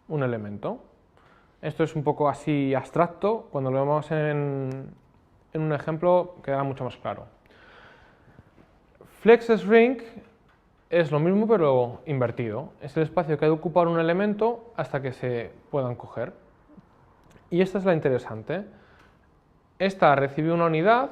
un elemento. Esto es un poco así abstracto, cuando lo vemos en un ejemplo quedará mucho más claro. FlexShrink es lo mismo pero invertido. Es el espacio que ha de ocupar un elemento hasta que se puedan coger. Y esta es la interesante. Esta recibe una unidad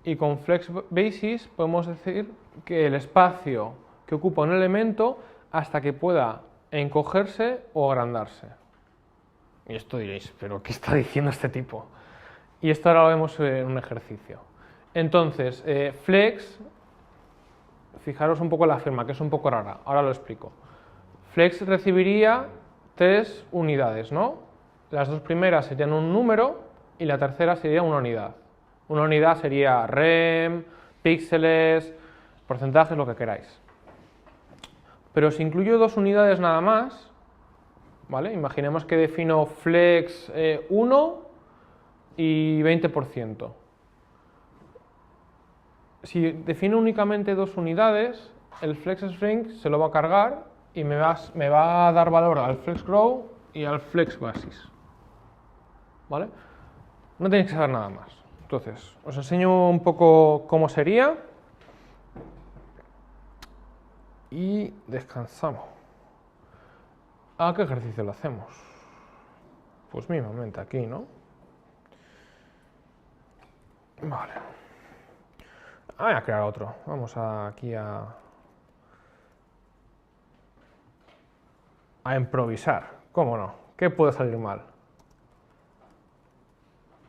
y con FlexBasis podemos decir que el espacio que ocupa un elemento hasta que pueda encogerse o agrandarse. Y esto diréis, ¿pero qué está diciendo este tipo? Y esto ahora lo vemos en un ejercicio. Entonces, Flex, fijaros un poco la firma, que es un poco rara, ahora lo explico. Flex recibiría 3 unidades, ¿no? Las dos primeras serían un número y la tercera sería una unidad. Una unidad sería rem, píxeles, porcentajes, lo que queráis. Pero si incluyo 2 unidades nada más, ¿vale? Imaginemos que defino flex 1 y 20%. Si defino únicamente 2 unidades, el FlexShrink se lo va a cargar y me va a dar valor al FlexGrow y al FlexBasis. ¿Vale? No tenéis que saber nada más. Entonces, os enseño un poco cómo sería y descansamos. ¿A qué ejercicio lo hacemos? Pues mismamente aquí, ¿no? Vale. Voy a crear otro. Vamos aquí a improvisar. ¿Cómo no? ¿Qué puede salir mal?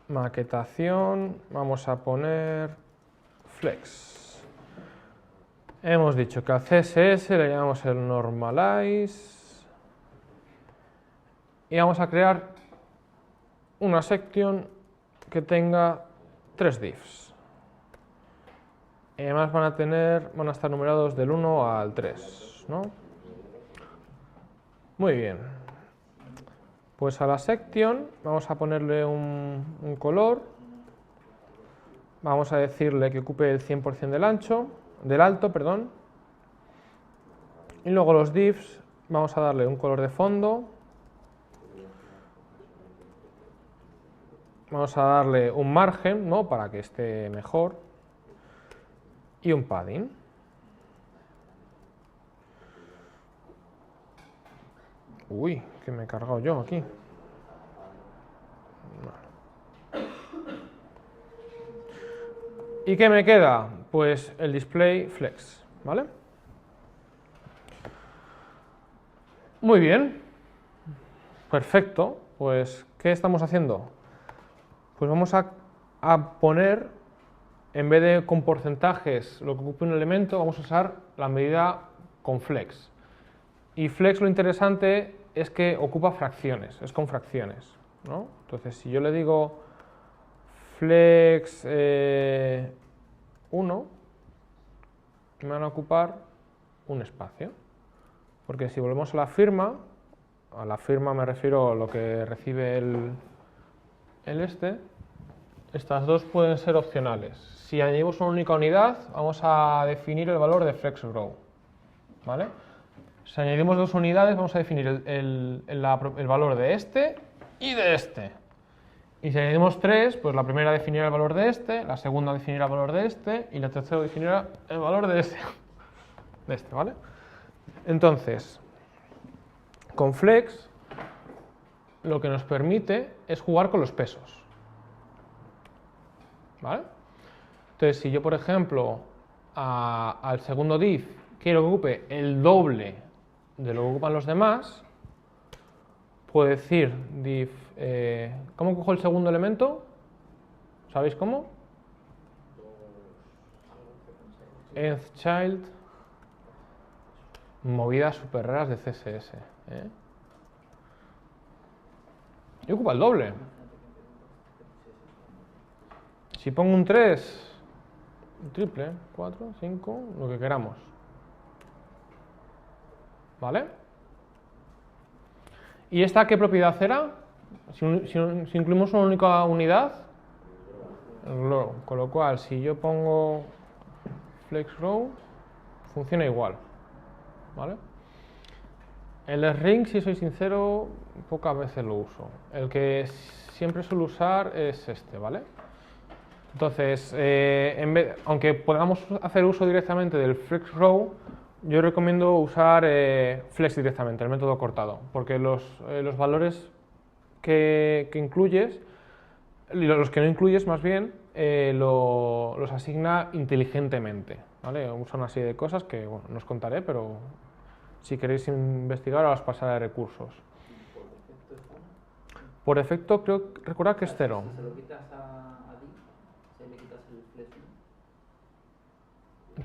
Maquetación. Vamos a poner flex. Hemos dicho que al CSS le llamamos el normalize. Y vamos a crear una section que tenga 3 divs. Y además van a estar numerados del 1 al 3, ¿no? Muy bien. Pues a la section vamos a ponerle un color. Vamos a decirle que ocupe el 100% del alto, perdón. Y luego los divs vamos a darle un color de fondo. Vamos a darle un margen, ¿no? Para que esté mejor. Y un padding. Uy, que me he cargado yo aquí. ¿Y qué me queda? Pues el display flex, ¿vale? Muy bien. Perfecto. Pues, ¿qué estamos haciendo? Pues vamos a poner, en vez de con porcentajes lo que ocupe un elemento, vamos a usar la medida con flex. Y flex lo interesante es que ocupa fracciones, es con fracciones, ¿no? Entonces, si yo le digo flex 1, me van a ocupar un espacio. Porque si volvemos a la firma me refiero a lo que recibe estas dos pueden ser opcionales. Si añadimos una única unidad, vamos a definir el valor de FlexGrow, ¿vale? Si añadimos 2 unidades, vamos a definir el valor de este y de este. Y si añadimos 3, pues la primera definirá el valor de este, la segunda definirá el valor de este y la tercera definirá el valor de este, ¿vale? Entonces, con flex lo que nos permite es jugar con los pesos, ¿vale? Entonces, si yo, por ejemplo, al segundo div quiero que ocupe el doble de lo que ocupan los demás, puedo decir div, ¿cómo cojo el segundo elemento? ¿Sabéis cómo? nthchild, movidas súper raras de CSS, y ocupa el doble. Si pongo un 3, un triple, 4, 5, lo que queramos. ¿Vale? ¿Y esta qué propiedad era? Si incluimos una única unidad, el glow. Con lo cual, si yo pongo flex row, funciona igual, ¿vale? El ring, si soy sincero, pocas veces lo uso. El que siempre suelo usar es este, ¿vale? Entonces, aunque podamos hacer uso directamente del flex row, yo recomiendo usar flex directamente, el método cortado, porque los valores que incluyes, los que no incluyes más bien, los asigna inteligentemente, ¿vale? Usa una serie de cosas que bueno, no os contaré, pero si queréis investigar os pasaré recursos. Por defecto recordad que es 0. Si se lo quitas a div, se le quitas el flex.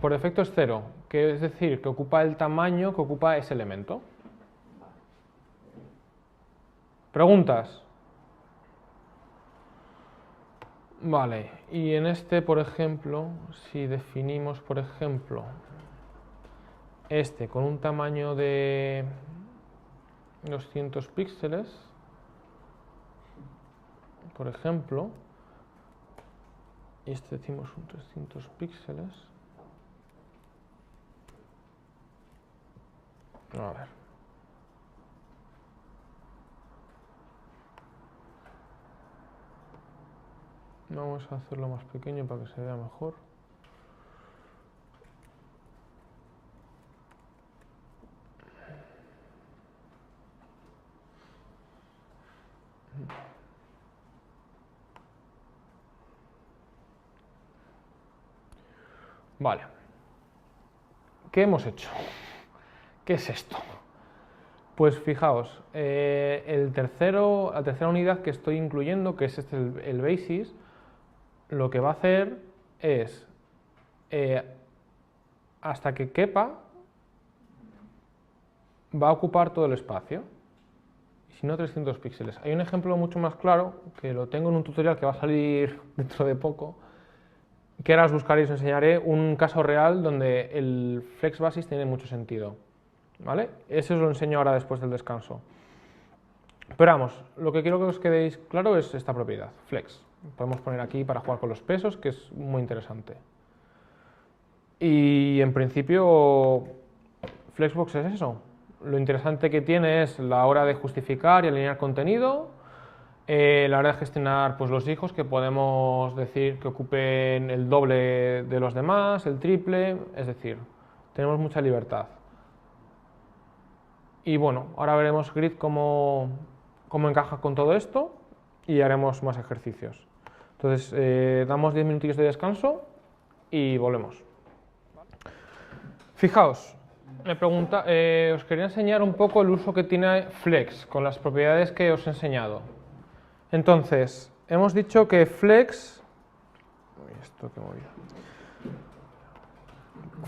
Por defecto es 0, que es decir, que ocupa el tamaño que ocupa ese elemento. ¿Preguntas? Vale, y en este, por ejemplo, si definimos, por ejemplo, este con un tamaño de 200 píxeles, por ejemplo, y este decimos un 300 píxeles, a ver. Vamos a hacerlo más pequeño para que se vea mejor. Vale. ¿Qué hemos hecho? ¿Qué es esto? Pues fijaos, la tercera unidad que estoy incluyendo, que es este, el basis, lo que va a hacer es, hasta que quepa, va a ocupar todo el espacio, y si no 300 píxeles. Hay un ejemplo mucho más claro, que lo tengo en un tutorial que va a salir dentro de poco, que ahora os buscaréis, os enseñaré un caso real donde el flex basis tiene mucho sentido, ¿vale? Eso os lo enseño ahora después del descanso. Pero vamos, lo que quiero que os quedéis claro es esta propiedad, flex. Podemos poner aquí para jugar con los pesos, que es muy interesante. Y en principio, Flexbox es eso. Lo interesante que tiene es la hora de justificar y alinear contenido, la hora de gestionar pues, los hijos, que podemos decir que ocupen el doble de los demás, el triple, es decir, tenemos mucha libertad. Y bueno, ahora veremos Grid cómo encaja con todo esto y haremos más ejercicios. Entonces, damos 10 minutillos de descanso y volvemos. Fijaos, os quería enseñar un poco el uso que tiene Flex con las propiedades que os he enseñado. Entonces, hemos dicho que Flex...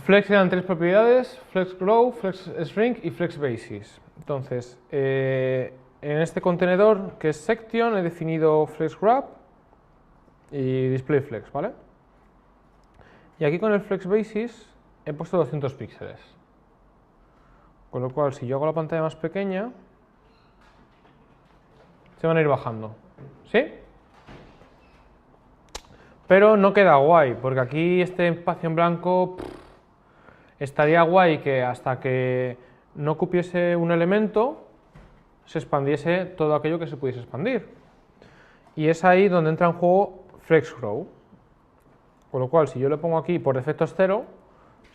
Flex eran 3 propiedades, Flex Glow, Flex Shrink y Flex Basis. Entonces, en este contenedor que es Section he definido Flex Wrap y Display Flex, ¿vale? Y aquí con el Flex Basis he puesto 200 píxeles. Con lo cual, si yo hago la pantalla más pequeña, se van a ir bajando. ¿Sí? Pero no queda guay, porque aquí este espacio en blanco estaría guay que hasta que no cupiese un elemento se expandiese todo aquello que se pudiese expandir. Y es ahí donde entra en juego FlexGrow. Con lo cual, si yo le pongo aquí por defecto es 0,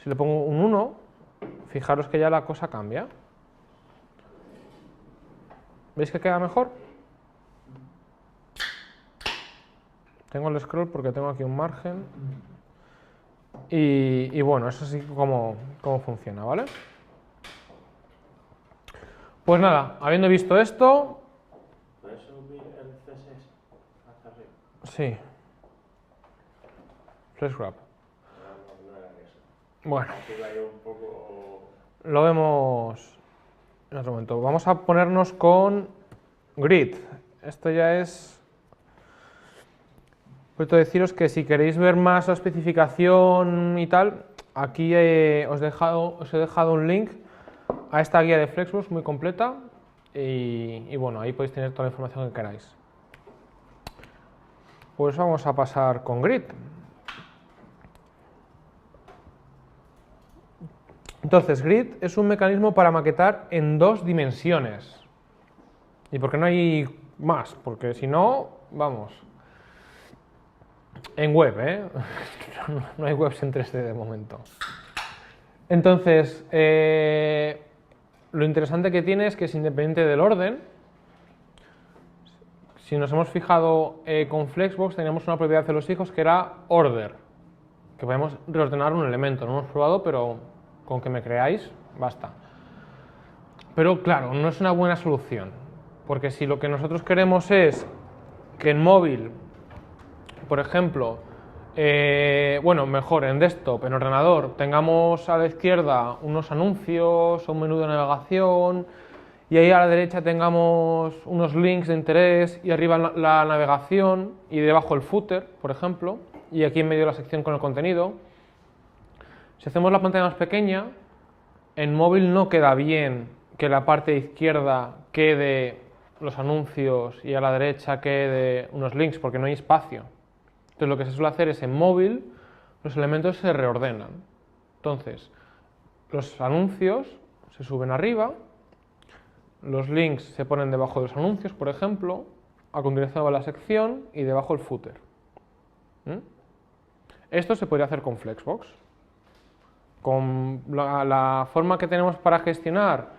si le pongo un 1, fijaros que ya la cosa cambia. ¿Veis que queda mejor? Tengo el scroll porque tengo aquí un margen. Y bueno, eso sí como funciona, ¿vale? Pues nada, habiendo visto esto... ¿Puedes subir el CSS hasta arriba? Sí. FlexWrap. No era eso. Bueno, Aquí va yo un poco... lo vemos en otro momento. Vamos a ponernos con Grid. Esto ya es... Puedo deciros que si queréis ver más la especificación y tal, aquí os he dejado un link a esta guía de Flexbox muy completa y bueno, ahí podéis tener toda la información que queráis. pues vamos a pasar con grid. Entonces, grid es un mecanismo para maquetar en 2 dimensiones. ¿Y por qué no hay más? Porque si no, vamos. En web, ¿eh? No hay webs en 3D de momento. Entonces, lo interesante que tiene es que es independiente del orden. Si nos hemos fijado con Flexbox, teníamos una propiedad de los hijos que era order, que podemos reordenar un elemento. No hemos probado, pero con que me creáis, basta. Pero claro, no es una buena solución, porque si lo que nosotros queremos es que en móvil, por ejemplo, bueno, mejor en desktop, en ordenador, tengamos a la izquierda unos anuncios o un menú de navegación y ahí a la derecha tengamos unos links de interés y arriba la navegación y debajo el footer, por ejemplo, y aquí en medio la sección con el contenido. Si hacemos la pantalla más pequeña, en móvil no queda bien que la parte izquierda quede los anuncios y a la derecha quede unos links porque no hay espacio. Entonces lo que se suele hacer es en móvil los elementos se reordenan. Entonces los anuncios se suben arriba, los links se ponen debajo de los anuncios, por ejemplo, a continuación va la sección y debajo el footer. Esto se podría hacer con Flexbox. Con la forma que tenemos para gestionar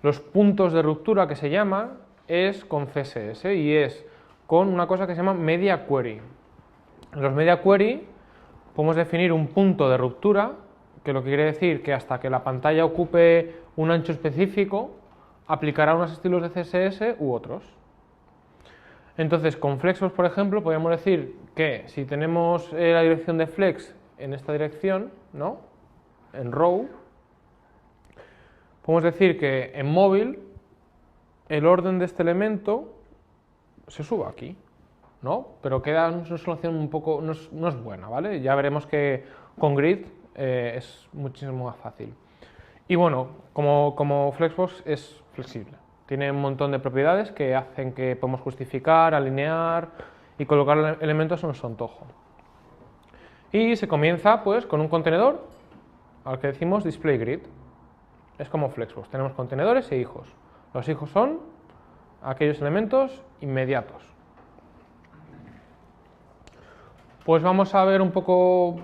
los puntos de ruptura que se llama es con CSS y es con una cosa que se llama Media Query. En los Media Query podemos definir un punto de ruptura, que lo que quiere decir que hasta que la pantalla ocupe un ancho específico, aplicará unos estilos de CSS u otros. Entonces, con Flexbox, por ejemplo, podríamos decir que si tenemos la dirección de Flex en esta dirección, ¿no?, en row, podemos decir que en móvil el orden de este elemento se suba aquí, ¿no? Pero queda una solución un poco, no es buena, ¿vale? Ya veremos que con grid es muchísimo más fácil. Y bueno, como Flexbox es flexible, tiene un montón de propiedades que hacen que podemos justificar, alinear y colocar elementos a nuestro antojo. Y se comienza pues con un contenedor al que decimos display grid. Es como Flexbox, tenemos contenedores e hijos. Los hijos son aquellos elementos inmediatos. Pues vamos a ver un poco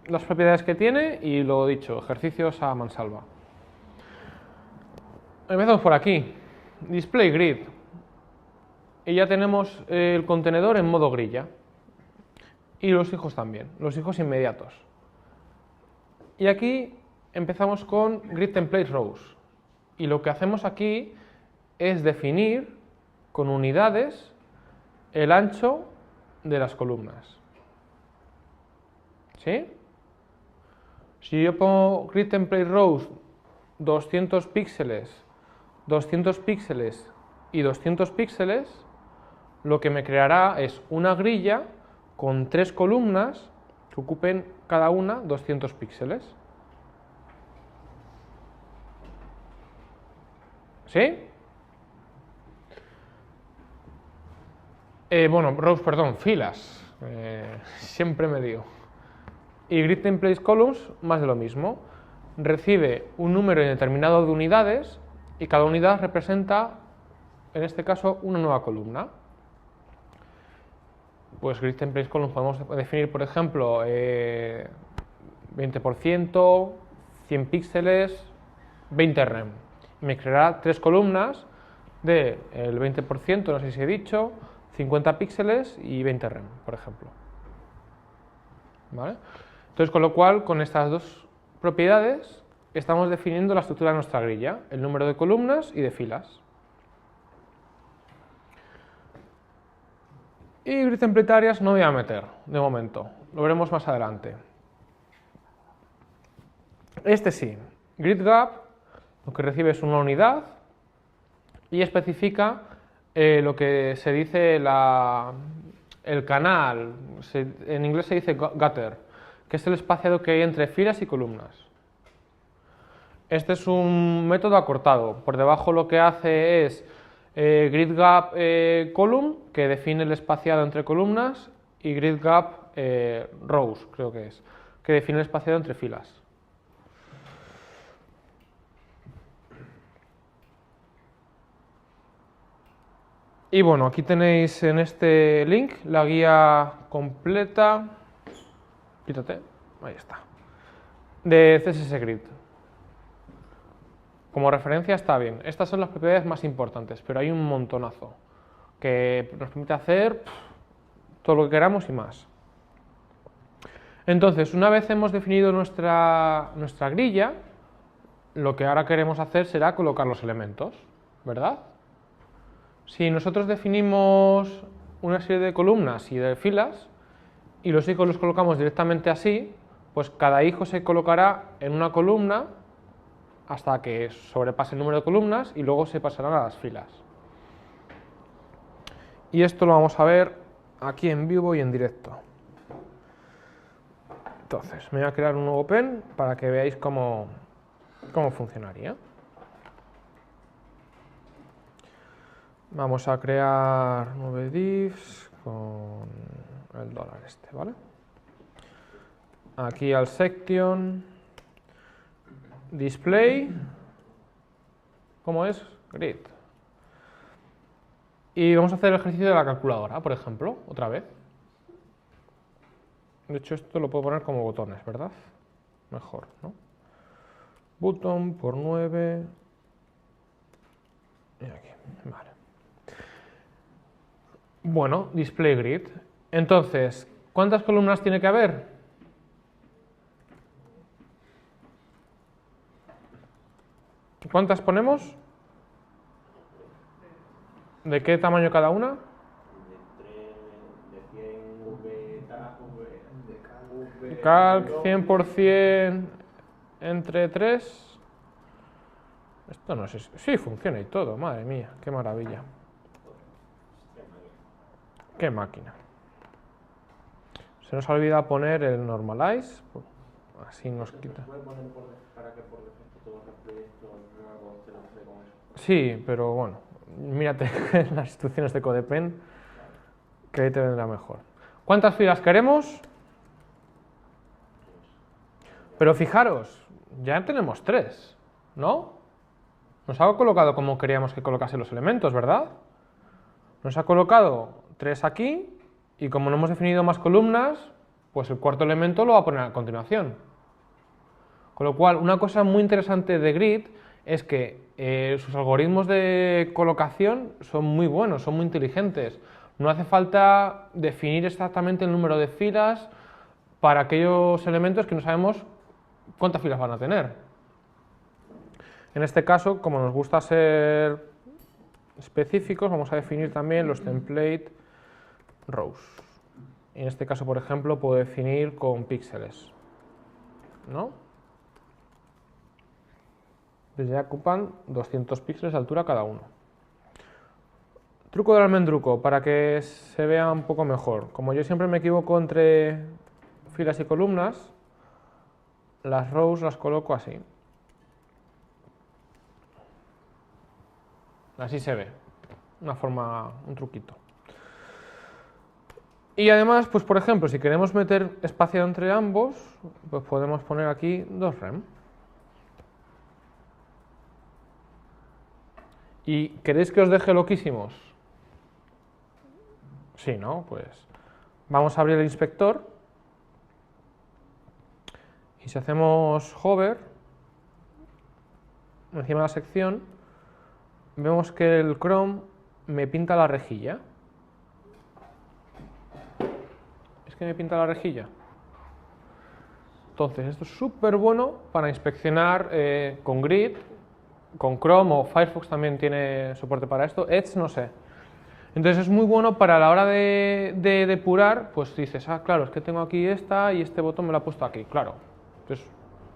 las propiedades que tiene y lo dicho, ejercicios a mansalva. Empezamos por aquí, display grid. Y ya tenemos el contenedor en modo grilla. Y los hijos también, los hijos inmediatos. Y aquí empezamos con grid template rows. Y lo que hacemos aquí es definir con unidades el ancho de las columnas. ¿Sí? Si yo pongo grid template rows 200 píxeles, 200 píxeles y 200 píxeles, lo que me creará es una grilla con 3 columnas que ocupen cada una 200 píxeles. ¿Sí? Bueno, rows, perdón, filas. Siempre me lío. Y grid template columns, más de lo mismo. Recibe un número indeterminado de unidades y cada unidad representa, en este caso, una nueva columna. Pues grid template columns podemos definir, por ejemplo, 20%, 100 píxeles, 20 rem. Me creará 3 columnas del 20%, no sé si he dicho, 50 píxeles y 20 rem, por ejemplo. ¿Vale? Entonces, con lo cual, con estas dos propiedades, estamos definiendo la estructura de nuestra grilla, el número de columnas y de filas. Y grid template areas no voy a meter, de momento, lo veremos más adelante. Este sí, grid gap, lo que recibe es una unidad y especifica lo que se dice el canal, en inglés se dice gutter, que es el espaciado que hay entre filas y columnas. Este es un método acortado, por debajo lo que hace es grid gap column, que define el espaciado entre columnas, y grid gap rows, creo que es, que define el espaciado entre filas. Y bueno, aquí tenéis en este link la guía completa, quítate, ahí está, de CSS Grid. Como referencia está bien. Estas son las propiedades más importantes, pero hay un montonazo que nos permite hacer todo lo que queramos y más. Entonces, una vez hemos definido nuestra grilla, lo que ahora queremos hacer será colocar los elementos, ¿verdad? Si nosotros definimos una serie de columnas y de filas, y los hijos los colocamos directamente así, pues cada hijo se colocará en una columna hasta que sobrepase el número de columnas y luego se pasarán a las filas. Y esto lo vamos a ver aquí en vivo y en directo. Entonces, me voy a crear un nuevo pen para que veáis cómo funcionaría. Vamos a crear 9 divs con el dólar este, ¿vale? Aquí al section, display, ¿cómo es? Grid. Y vamos a hacer el ejercicio de la calculadora, por ejemplo, otra vez. De hecho, esto lo puedo poner como botones, ¿verdad? Mejor, ¿no? Button por 9. Y aquí, vale. Bueno, display grid. Entonces, ¿cuántas columnas tiene que haber? ¿Cuántas ponemos? ¿De qué tamaño cada una? De 100 V, Calc 100% entre 3. Esto no sé. Sí, funciona y todo, madre mía, qué maravilla. Qué máquina. Se nos ha olvidado poner el normalize, así nos quita. ¿Puede poner para que por defecto todos los proyectos nuevos te lo hace con eso? Sí, pero bueno, mírate las instrucciones de CodePen, que ahí te vendrá mejor. ¿Cuántas filas queremos? Pero fijaros, ya tenemos 3, ¿no? Nos ha colocado como queríamos que colocase los elementos, ¿verdad? Nos ha colocado 3 aquí, y como no hemos definido más columnas, pues el cuarto elemento lo va a poner a continuación. Con lo cual, una cosa muy interesante de Grid es que sus algoritmos de colocación son muy buenos, son muy inteligentes. No hace falta definir exactamente el número de filas para aquellos elementos que no sabemos cuántas filas van a tener. En este caso, como nos gusta ser específicos, vamos a definir también los template rows. En este caso, por ejemplo, puedo definir con píxeles, ¿no? Pues ya ocupan 200 píxeles de altura cada uno. Truco del almendruco, para que se vea un poco mejor. Como yo siempre me equivoco entre filas y columnas, las rows las coloco así. Así se ve. Una forma, un truquito. Y además, pues por ejemplo, si queremos meter espacio entre ambos, pues podemos poner aquí 2 rem. ¿Y queréis que os deje loquísimos? Sí, ¿no? Pues vamos a abrir el inspector y si hacemos hover encima de la sección, vemos que el Chrome me pinta la rejilla. ¿Es que me pinta la rejilla? Entonces, esto es súper bueno para inspeccionar con Grid, con Chrome o Firefox también tiene soporte para esto, Edge no sé. Entonces es muy bueno para la hora de depurar, pues dices, ah, claro, es que tengo aquí esta y este botón me lo ha puesto aquí, claro. Entonces,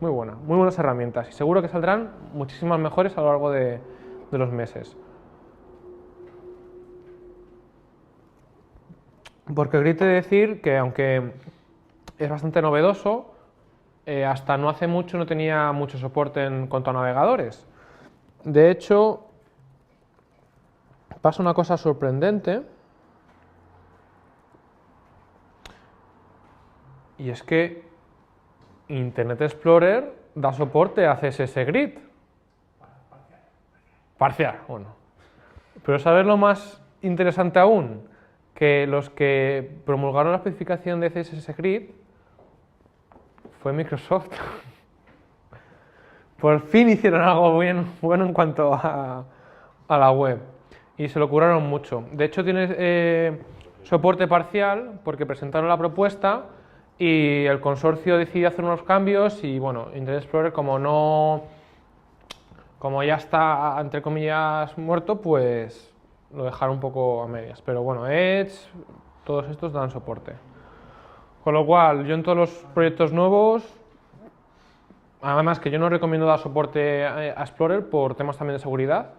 muy buenas herramientas y seguro que saldrán muchísimas mejores a lo largo de los meses. Porque Grid te decir que aunque es bastante novedoso, hasta no hace mucho no tenía mucho soporte en cuanto a navegadores. De hecho, pasa una cosa sorprendente, Y es que Internet Explorer da soporte a CSS Grid. Parcial, bueno. Pero ¿sabes lo más interesante aún? Que los que promulgaron la especificación de CSS Grid fue Microsoft. Por fin hicieron algo bueno en cuanto a la web. Y se lo curaron mucho. De hecho, tiene soporte parcial porque presentaron la propuesta y el consorcio decidió hacer unos cambios y bueno, Internet Explorer como ya está, entre comillas, muerto, pues lo dejaron un poco a medias. Pero bueno, Edge, todos estos dan soporte. Con lo cual, yo en todos los proyectos nuevos, además que yo no recomiendo dar soporte a Explorer por temas también de seguridad,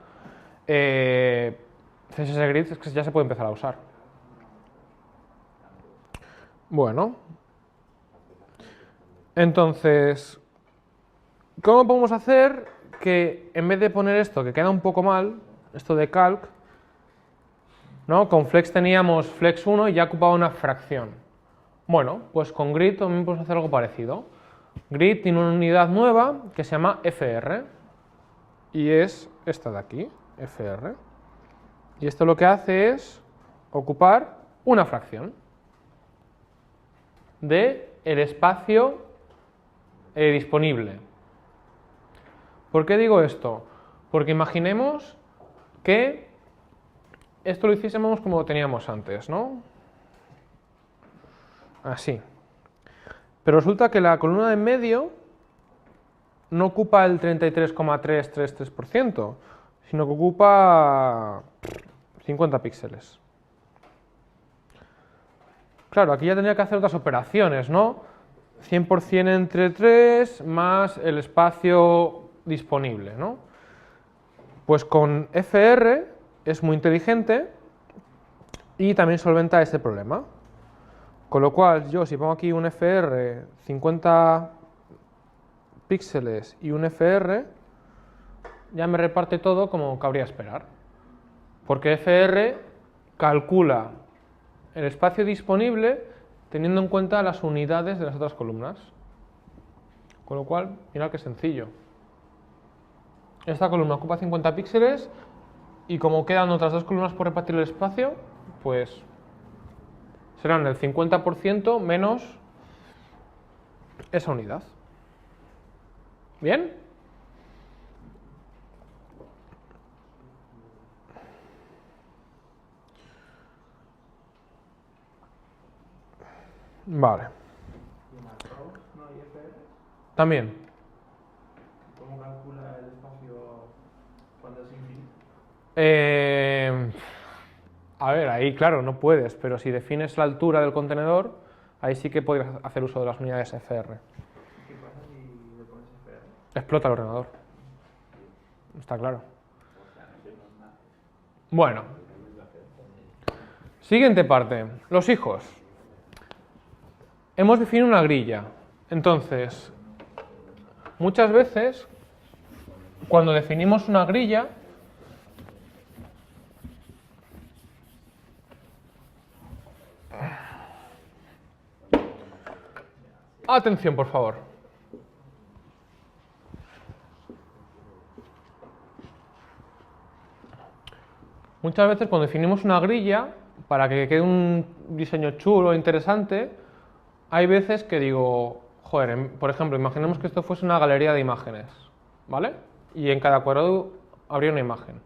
CSS Grid es que ya se puede empezar a usar. Bueno, entonces, ¿cómo podemos hacer que en vez de poner esto, que queda un poco mal, esto de calc, ¿no? Con flex teníamos flex 1 y ya ocupaba una fracción. Bueno, pues con grid también podemos hacer algo parecido. Grid tiene una unidad nueva que se llama FR y es esta de aquí, FR. Y esto lo que hace es ocupar una fracción de el espacio disponible. ¿Por qué digo esto? Porque imaginemos que esto lo hiciésemos como lo teníamos antes, ¿no? Así. Pero resulta que la columna de en medio no ocupa el 33,333%, sino que ocupa 50 píxeles. Claro, aquí ya tendría que hacer otras operaciones, ¿no? 100% entre 3 más el espacio disponible, ¿no? Pues con FR es muy inteligente y también solventa este problema. Con lo cual, yo si pongo aquí un FR 50 píxeles y un FR, ya me reparte todo como cabría esperar. Porque FR calcula el espacio disponible teniendo en cuenta las unidades de las otras columnas. Con lo cual, mirad qué sencillo. Esta columna ocupa 50 píxeles y como quedan otras dos columnas por repartir el espacio, pues serán el 50% menos esa unidad. ¿Bien? Vale. ¿Y en Arrow no hay FR? También. ¿Cómo calcula el espacio cuando es infinito? A ver, ahí claro, no puedes, pero si defines la altura del contenedor, ahí sí que podrías hacer uso de las unidades FR. ¿Qué pasa si le pones FR? Explota el ordenador. Está claro. Bueno. Siguiente parte. Los hijos. Hemos definido una grilla. Entonces, muchas veces, cuando definimos una grilla, atención, por favor. Muchas veces cuando definimos una grilla, para que quede un diseño chulo, interesante, hay veces que digo, joder, por ejemplo, imaginemos que esto fuese una galería de imágenes, ¿vale? Y en cada cuadrado habría una imagen.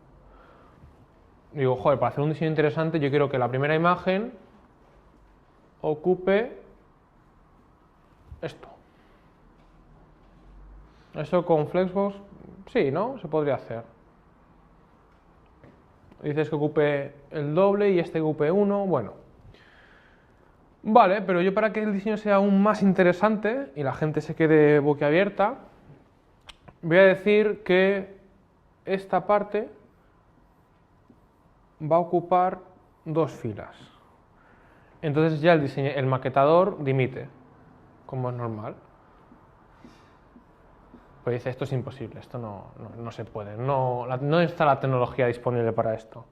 Digo, joder, para hacer un diseño interesante yo quiero que la primera imagen ocupe esto. Eso con Flexbox, sí, ¿no? Se podría hacer. Dices que ocupe el doble y este ocupe 1, bueno. Vale, pero yo para que el diseño sea aún más interesante y la gente se quede boquiabierta, voy a decir que esta parte va a ocupar 2 filas. Entonces ya el maquetador dimite, como es normal. Pues dice, esto es imposible, esto no se puede, no está la tecnología disponible para esto.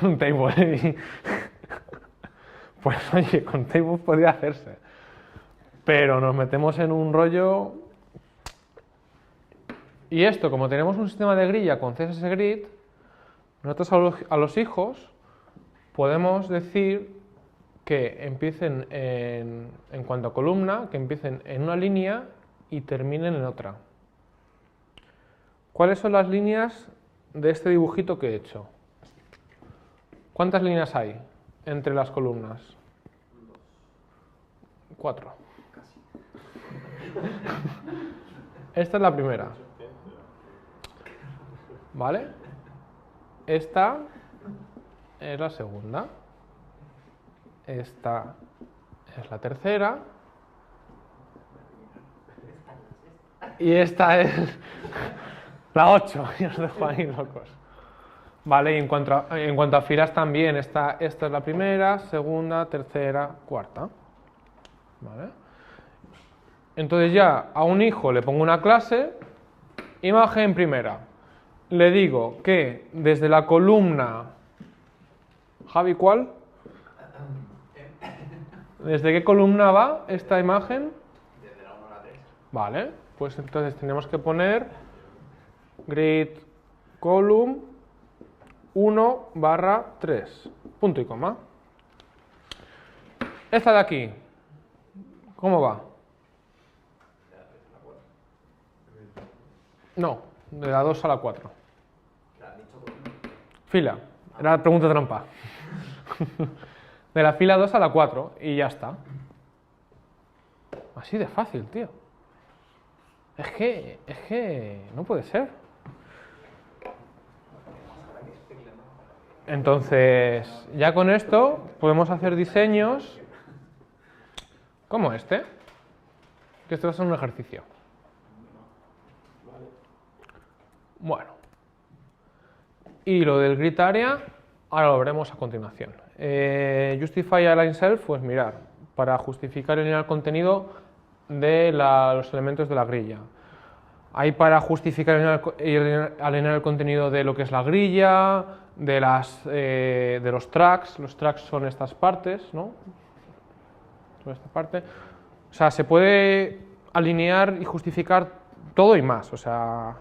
Un table. Pues oye, con Tailbook podría hacerse. Pero nos metemos en un rollo... Y esto, como tenemos un sistema de grilla con CSS Grid, nosotros a los hijos podemos decir que empiecen en cuanto a columna, que empiecen en una línea y terminen en otra. ¿Cuáles son las líneas de este dibujito que he hecho? ¿Cuántas líneas hay entre las columnas? 4. Esta es la primera. ¿Vale? Esta es la segunda. Esta es la tercera. Y esta es la 8. Y os dejo ahí locos. Vale, y en cuanto a filas también, esta es la primera, segunda, tercera, cuarta. ¿Vale? Entonces ya a un hijo le pongo una clase, imagen primera. Le digo que desde la columna... Javi, ¿cuál? ¿Desde qué columna va esta imagen? Desde la 1 a la 3. Vale, pues entonces tenemos que poner grid column 1/3, punto y coma. Esta de aquí, ¿cómo va? No, de la 2 a la 4. Fila, era la pregunta trampa. De la fila 2 a la 4 y ya está. Así de fácil, tío. Es que no puede ser. Entonces, ya con esto podemos hacer diseños como este. Que esto va a ser un ejercicio. Bueno. Y lo del grid area, ahora lo veremos a continuación. Justify align self, pues mirar, para justificar el contenido de los elementos de la grilla. Hay para justificar alinear el contenido de lo que es la grilla, de los tracks. Los tracks son estas partes, ¿no? Son esta parte. O sea, se puede alinear y justificar todo y más. O sea...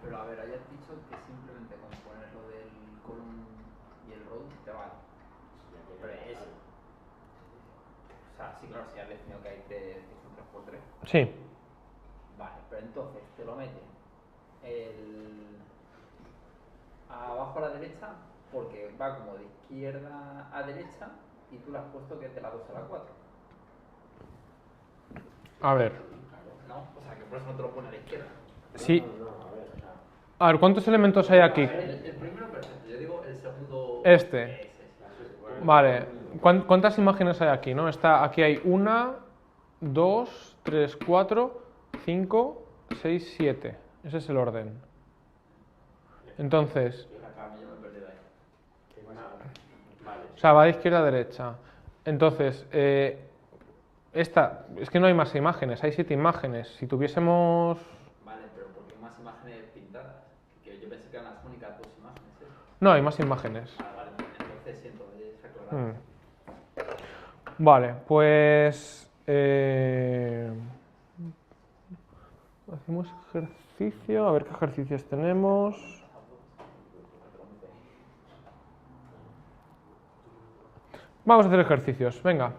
Pero a ver, hayas dicho que simplemente con poner lo del column y el row te vale. Pero es... O sea, sí, claro, si has definido que hay que es un 3x3. Sí. Vale, pero entonces te lo mete abajo a la derecha porque va como de izquierda a derecha y tú le has puesto que es de la 2 a la 4. A ver. ¿No? O sea, que por eso no te lo pone a la izquierda. Sí. A ver, ¿cuántos elementos hay aquí? El primero perfecto, yo digo el segundo... Este. Vale. ¿Cuántas imágenes hay aquí, no? Aquí hay 1, 2, 3, 4, 5, 6, 7. Ese es el orden. Entonces... O sea, va de izquierda a derecha. Entonces, esta... Es que no hay más imágenes, hay 7 imágenes. Si tuviésemos... Vale, pero ¿por qué más imágenes pintadas? Que yo pensé que eran las únicas 2 imágenes. No, hay más imágenes. Vale, entonces siento, es aclarado. Vale, pues... hacemos ejercicio, a ver qué ejercicios tenemos. Vamos a hacer ejercicios, venga.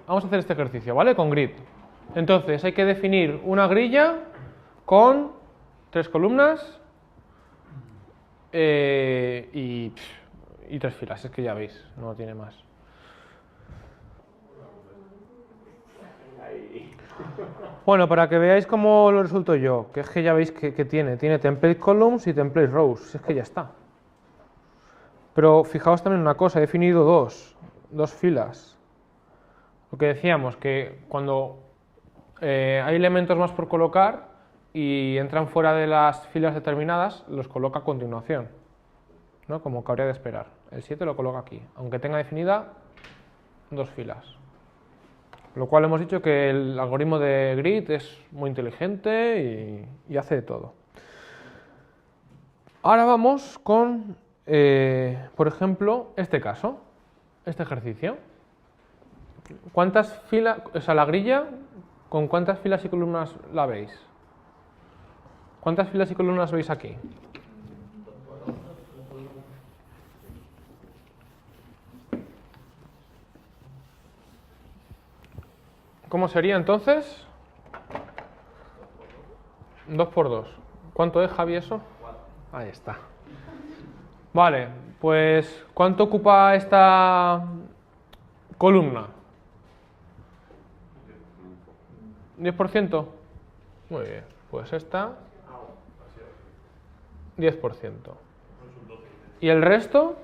Vamos a hacer este ejercicio, ¿vale? Con grid. Entonces hay que definir una grilla con 3 columnas y 3 filas, es que ya veis, no tiene más. Bueno, para que veáis cómo lo resuelto yo, que es que ya veis que tiene template columns y template rows, es que ya está. Pero fijaos también una cosa, he definido dos filas. Lo que decíamos, que cuando hay elementos más por colocar y entran fuera de las filas determinadas, los coloca a continuación, ¿no? Como cabría de esperar. El 7 lo coloca aquí, aunque tenga definida 2 filas. Lo cual hemos dicho que el algoritmo de grid es muy inteligente y hace de todo. Ahora vamos con, por ejemplo, este caso, este ejercicio. ¿Cuántas filas, o sea, la grilla, con cuántas filas y columnas la veis? ¿Cuántas filas y columnas veis aquí? ¿Cómo sería entonces? 2 por 2. ¿Cuánto es, Javi, eso? Ahí está. Vale, pues ¿cuánto ocupa esta columna? ¿10%? Muy bien, pues esta 10%. ¿Y el resto?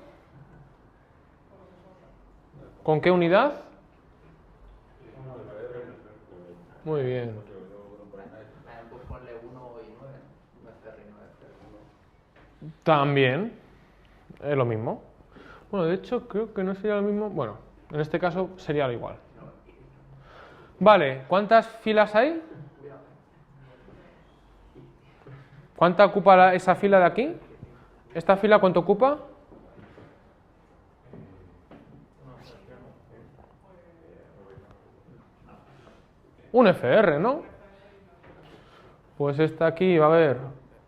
¿Con qué unidad? Muy bien. Pues ponle 1 y 9. 9 y 9. También es lo mismo. Bueno, de hecho creo que no sería lo mismo. Bueno, en este caso sería lo igual. Vale, ¿cuántas filas hay? ¿Cuánta ocupa esa fila de aquí? ¿Esta fila cuánto ocupa? Un FR, ¿no? Pues esta aquí va a haber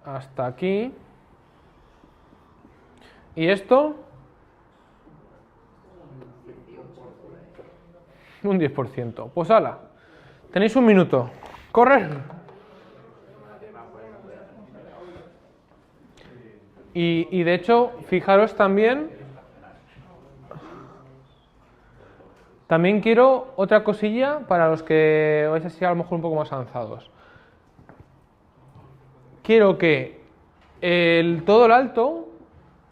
hasta aquí. ¿Y esto? Un 10%. Pues hala, tenéis un minuto. ¡Correr! Y de hecho, fijaros también quiero otra cosilla para los que vais así a lo mejor un poco más avanzados. Quiero que todo el alto,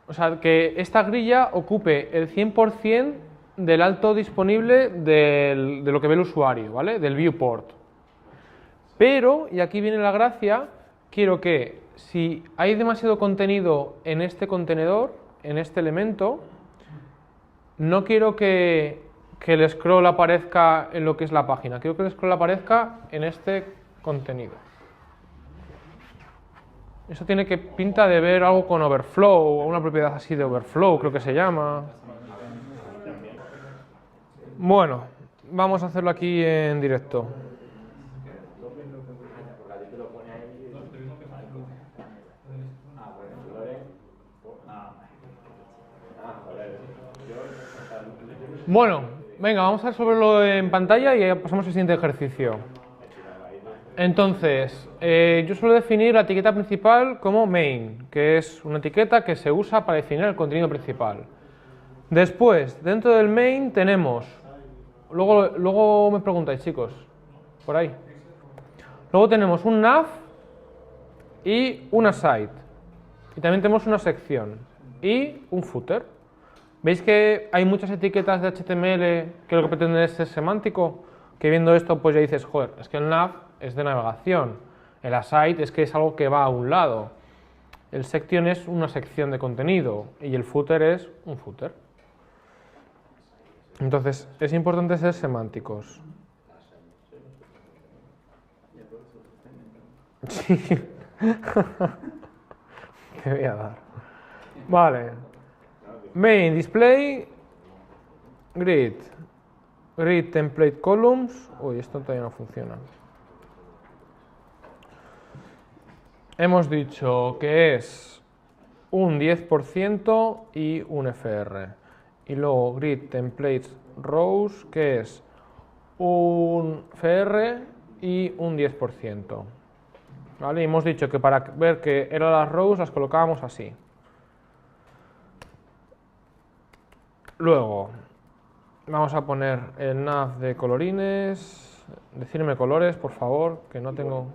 o sea, que esta grilla ocupe el 100% del alto disponible de lo que ve el usuario, ¿vale? Del viewport. Pero, y aquí viene la gracia, quiero que si hay demasiado contenido en este contenedor, en este elemento, no quiero que el scroll aparezca en lo que es la página, quiero que el scroll aparezca en este contenido. Eso tiene que pinta de ver algo con overflow, o una propiedad así de overflow, creo que se llama. Bueno, vamos a hacerlo aquí en directo. Bueno, venga, vamos a resolverlo en pantalla y pasamos al siguiente ejercicio. Entonces, yo suelo definir la etiqueta principal como main, que es una etiqueta que se usa para definir el contenido principal. Después, dentro del main tenemos, luego me preguntáis, chicos, por ahí. Luego tenemos un nav y una site. Y también tenemos una sección y un footer. ¿Veis que hay muchas etiquetas de HTML que lo que pretenden es ser semántico? Que viendo esto pues ya dices, joder, es que el nav es de navegación, el aside es que es algo que va a un lado, el section es una sección de contenido y el footer es un footer. Entonces es importante ser semánticos. Sí. Te voy a dar. Vale. Main display grid template columns. Uy, esto todavía no funciona. Hemos dicho que es un 10% y un FR. Y luego grid templates rows, que es un FR y un 10%. ¿Vale? Y hemos dicho que para ver que eran las rows las colocábamos así. Luego vamos a poner el nav de colorines. Decirme colores, por favor, que no tengo.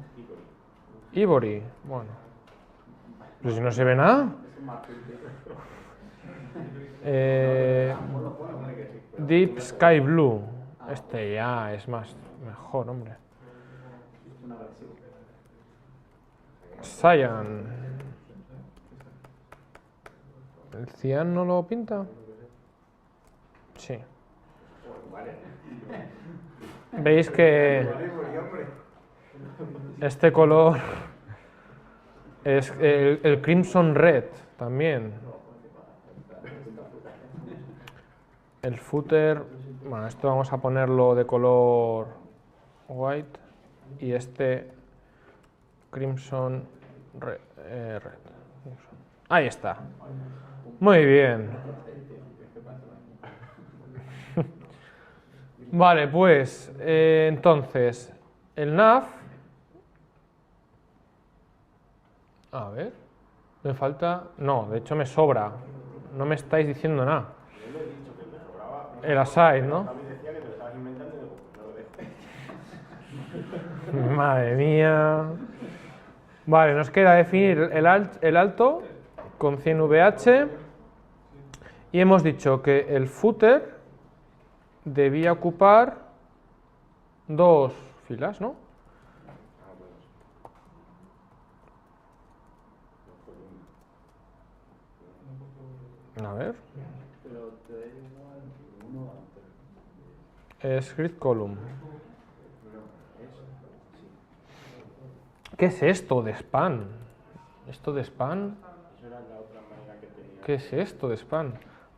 Ivory, bueno. Pero si no se ve nada. Deep Sky Blue. Este ya es mejor, hombre. Cyan. ¿El cian no lo pinta? Sí. Veis que este color Es el Crimson Red también. El footer, bueno, esto vamos a ponerlo de color white y este Crimson Red. Ahí está. Muy bien. Vale, pues entonces el nav. A ver, me falta. No, de hecho me sobra. No me estáis diciendo nada. El aside, ¿no? Madre mía. Vale, nos queda definir el alto con 100 VH y hemos dicho que el footer debía ocupar 2 filas, ¿no? A ver. Es grid column. ¿Qué es esto de span? ¿Esto de span? ¿Qué es esto de span?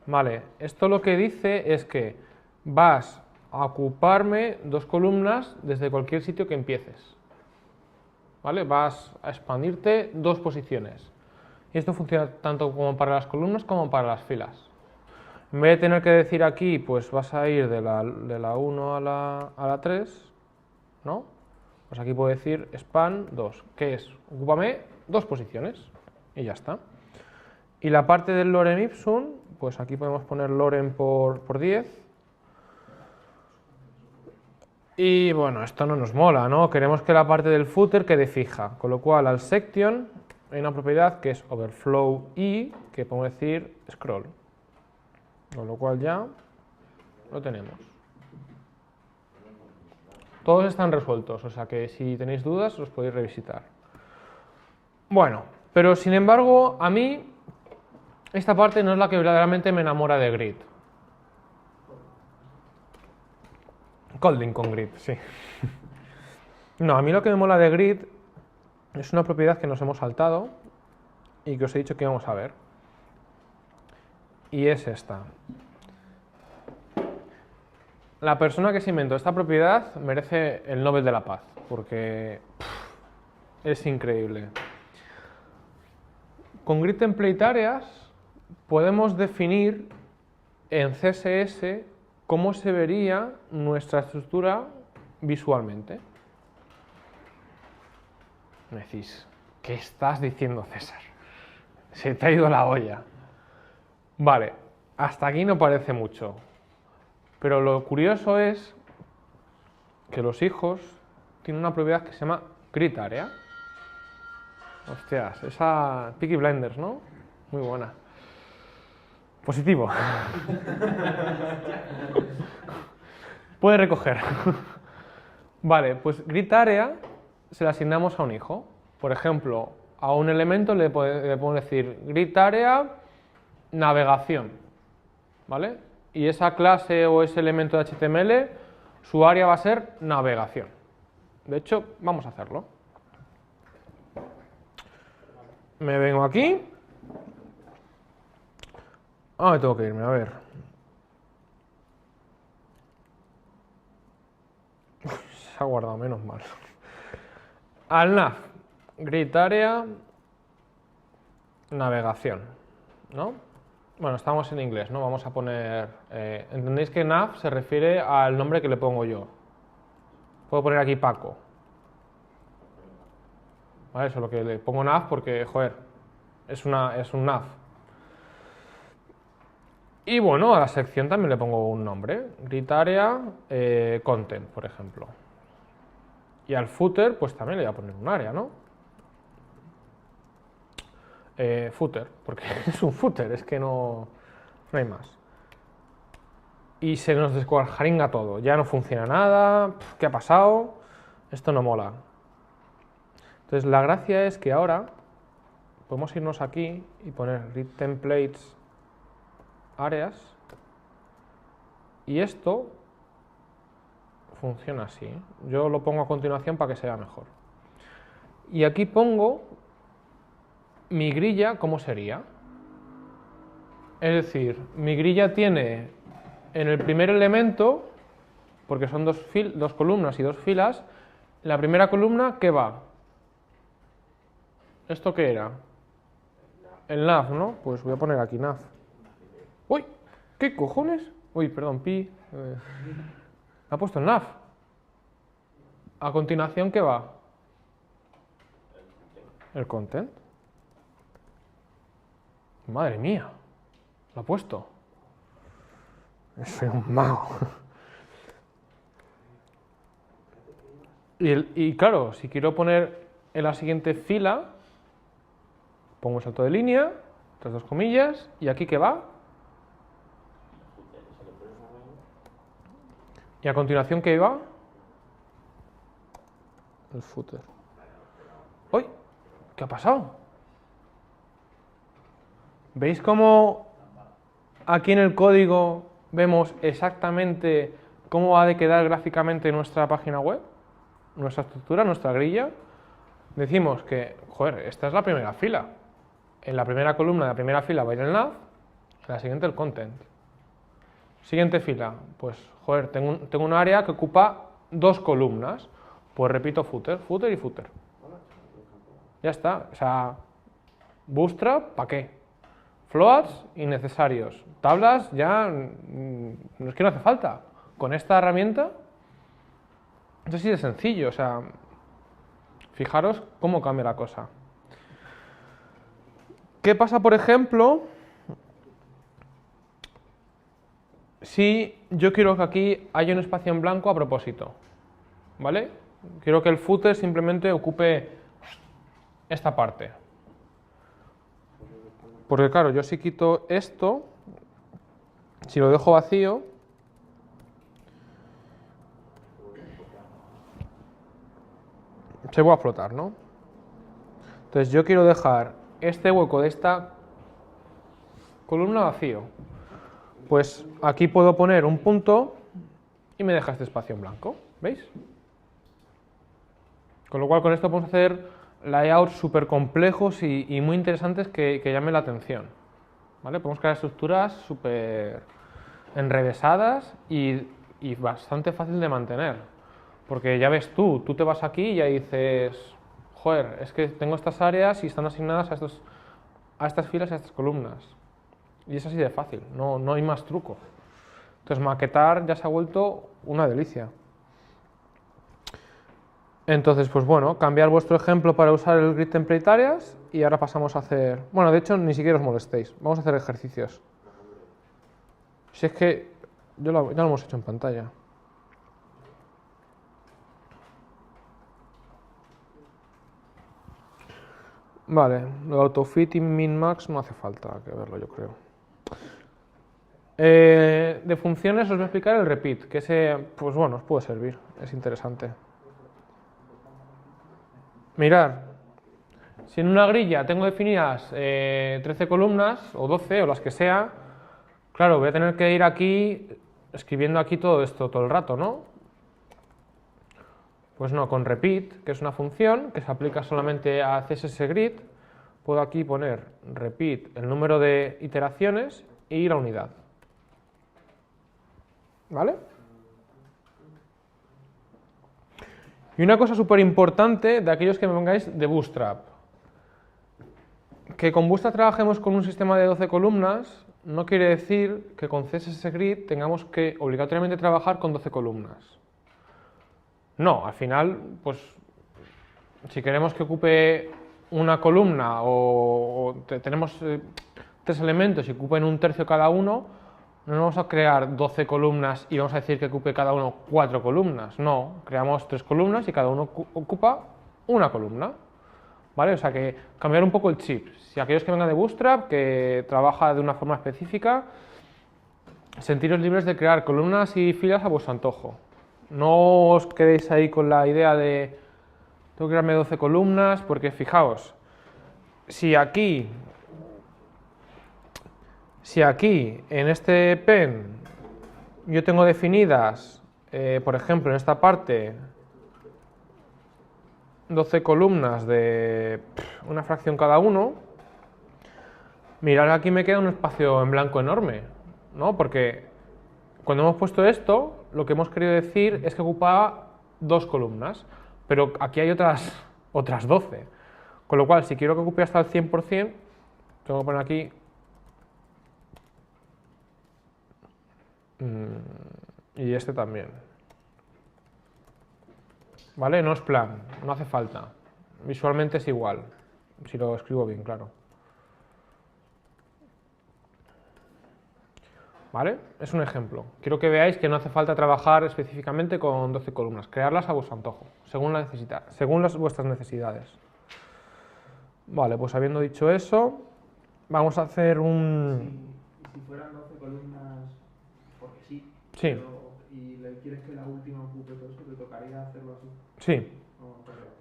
Vale, esto lo que dice es que vas a ocuparme 2 columnas desde cualquier sitio que empieces. ¿Vale? Vas a expandirte 2 posiciones. Y esto funciona tanto como para las columnas como para las filas. En vez de tener que decir aquí, pues vas a ir de la 1 a la 3, ¿no? Pues aquí puedo decir span 2, que es, ocúpame 2 posiciones, y ya está. Y la parte del lorem ipsum, pues aquí podemos poner lorem por 10. Y bueno, esto no nos mola, ¿no? Queremos que la parte del footer quede fija, con lo cual al section hay una propiedad que es overflow y, que podemos decir scroll. Con lo cual ya lo tenemos. Todos están resueltos, o sea que si tenéis dudas los podéis revisitar. Bueno, pero sin embargo a mí esta parte no es la que verdaderamente me enamora de Grid. Colding con Grid, sí. No, a mí lo que me mola de Grid es una propiedad que nos hemos saltado y que os he dicho que íbamos a ver. Y es esta. La persona que se inventó esta propiedad merece el Nobel de la Paz, porque es increíble. Con Grid Template Areas podemos definir en CSS cómo se vería nuestra estructura visualmente. Me decís, ¿qué estás diciendo, César? Se te ha ido la olla. Vale, hasta aquí no parece mucho. Pero lo curioso es que los hijos tienen una propiedad que se llama Grid Area. Hostias, esa Peaky Blinders, ¿no? Muy buena. Positivo. Puede recoger. Vale, pues Grid Area se le asignamos a un hijo. Por ejemplo, a un elemento le podemos decir Grid Area navegación. ¿Vale? Y esa clase o ese elemento de HTML, su área va a ser navegación. De hecho, vamos a hacerlo. Me vengo aquí. Ah, me tengo que irme, a ver. Se ha guardado, menos mal. Al nav, Grid Area, navegación, ¿no? Bueno, estamos en inglés, ¿no? Vamos a poner... entendéis que nav se refiere al nombre que le pongo yo. Puedo poner aquí Paco. ¿Vale? Eso es lo que le pongo nav porque, joder, es un nav. Y bueno, a la sección también le pongo un nombre. Grid Area Content, por ejemplo. Y al footer, pues también le voy a poner un área, ¿no? Footer, porque es un footer, es que no hay más. Y se nos descuajaringa todo, ya no funciona nada, ¿qué ha pasado? Esto no mola. Entonces la gracia es que ahora podemos irnos aquí y poner Grid Templates Areas y esto funciona así. Yo lo pongo a continuación para que sea mejor. Y aquí pongo mi grilla, ¿cómo sería? Es decir, mi grilla tiene en el primer elemento, porque son dos columnas y dos filas, la primera columna, ¿qué va? ¿Esto qué era? El nav, ¿no? Pues voy a poner aquí nav. ¡Uy! ¿Qué cojones? Uy, perdón, pi. Ha puesto el nav. A continuación, ¿qué va? El content. Madre mía. Lo ha puesto. Soy un mago. Y claro, si quiero poner en la siguiente fila, pongo un salto de línea, otras dos comillas, y aquí ¿qué va? Y a continuación ¿qué va? El footer. ¡Uy! ¿Qué ha pasado? ¿Veis cómo aquí en el código vemos exactamente cómo ha de quedar gráficamente nuestra página web? Nuestra estructura, nuestra grilla. Decimos que, joder, esta es la primera fila. En la primera columna de la primera fila va a ir el nav, en la siguiente el content. Siguiente fila, pues, joder, tengo un área que ocupa dos columnas. Pues repito footer, footer y footer. Ya está, o sea, Bootstrap, ¿para qué? Floats, innecesarios. Tablas, ya, no es que no hace falta. Con esta herramienta, es así de sencillo, o sea, fijaros cómo cambia la cosa. ¿Qué pasa, por ejemplo, si yo quiero que aquí haya un espacio en blanco a propósito? ¿Vale? Quiero que el footer simplemente ocupe esta parte. Porque claro, yo si quito esto, si lo dejo vacío, se va a flotar, ¿no? Entonces yo quiero dejar este hueco de esta columna vacío. Pues aquí puedo poner un punto y me deja este espacio en blanco, ¿veis? Con lo cual con esto podemos hacer layouts súper complejos y muy interesantes que llamen la atención, ¿vale? Podemos crear estructuras súper enrevesadas y bastante fácil de mantener, porque ya ves tú te vas aquí y ya dices, joder, es que tengo estas áreas y están asignadas a estas filas y a estas columnas, y es así de fácil, no hay más truco. Entonces maquetar ya se ha vuelto una delicia. Entonces, pues bueno, cambiar vuestro ejemplo para usar el grid template areas y ahora pasamos a hacer... Bueno, de hecho, ni siquiera os molestéis. Vamos a hacer ejercicios. Si es que ya lo hemos hecho en pantalla. Vale, lo de autofitting min-max no hace falta que verlo, yo creo. De funciones os voy a explicar el repeat, que ese, pues bueno, os puede servir, es interesante. Mirad, si en una grilla tengo definidas 13 columnas, o 12, o las que sea, claro, voy a tener que ir aquí, escribiendo aquí todo esto todo el rato, ¿no? Pues no, con repeat, que es una función que se aplica solamente a CSS Grid, puedo aquí poner repeat, el número de iteraciones y la unidad. ¿Vale? Y una cosa súper importante de aquellos que me pongáis de Bootstrap. Que con Bootstrap trabajemos con un sistema de 12 columnas no quiere decir que con CSS Grid tengamos que obligatoriamente trabajar con 12 columnas. No, al final, pues, si queremos que ocupe una columna o tenemos 3 elementos y ocupen un tercio cada uno, no vamos a crear 12 columnas y vamos a decir que ocupe cada uno 4 columnas. No, creamos 3 columnas y cada uno ocupa una columna. ¿Vale? O sea que cambiar un poco el chip. Si aquellos que vengan de Bootstrap, que trabaja de una forma específica, sentiros libres de crear columnas y filas a vuestro antojo. No os quedéis ahí con la idea de tengo que crearme 12 columnas, porque fijaos, si aquí en este pen yo tengo definidas, por ejemplo, en esta parte 12 columnas de una fracción cada uno, Mirad, aquí me queda un espacio en blanco enorme, ¿no? Porque cuando hemos puesto esto, lo que hemos querido decir es que ocupaba 2 columnas, pero aquí hay otras 12. Con lo cual, si quiero que ocupe hasta el 100%, tengo que poner aquí y este también. ¿Vale? No es plan, no hace falta. Visualmente es igual, si lo escribo bien, claro. ¿Vale? Es un ejemplo. Quiero que veáis que no hace falta trabajar específicamente con 12 columnas, crearlas a vuestro antojo, según vuestras necesidades. Vale, pues habiendo dicho eso, vamos a hacer un... Si fueran 12 columnas, porque sí, Sí. y le quieres que la última ocupe todo eso, te tocaría hacerlo así. Sí.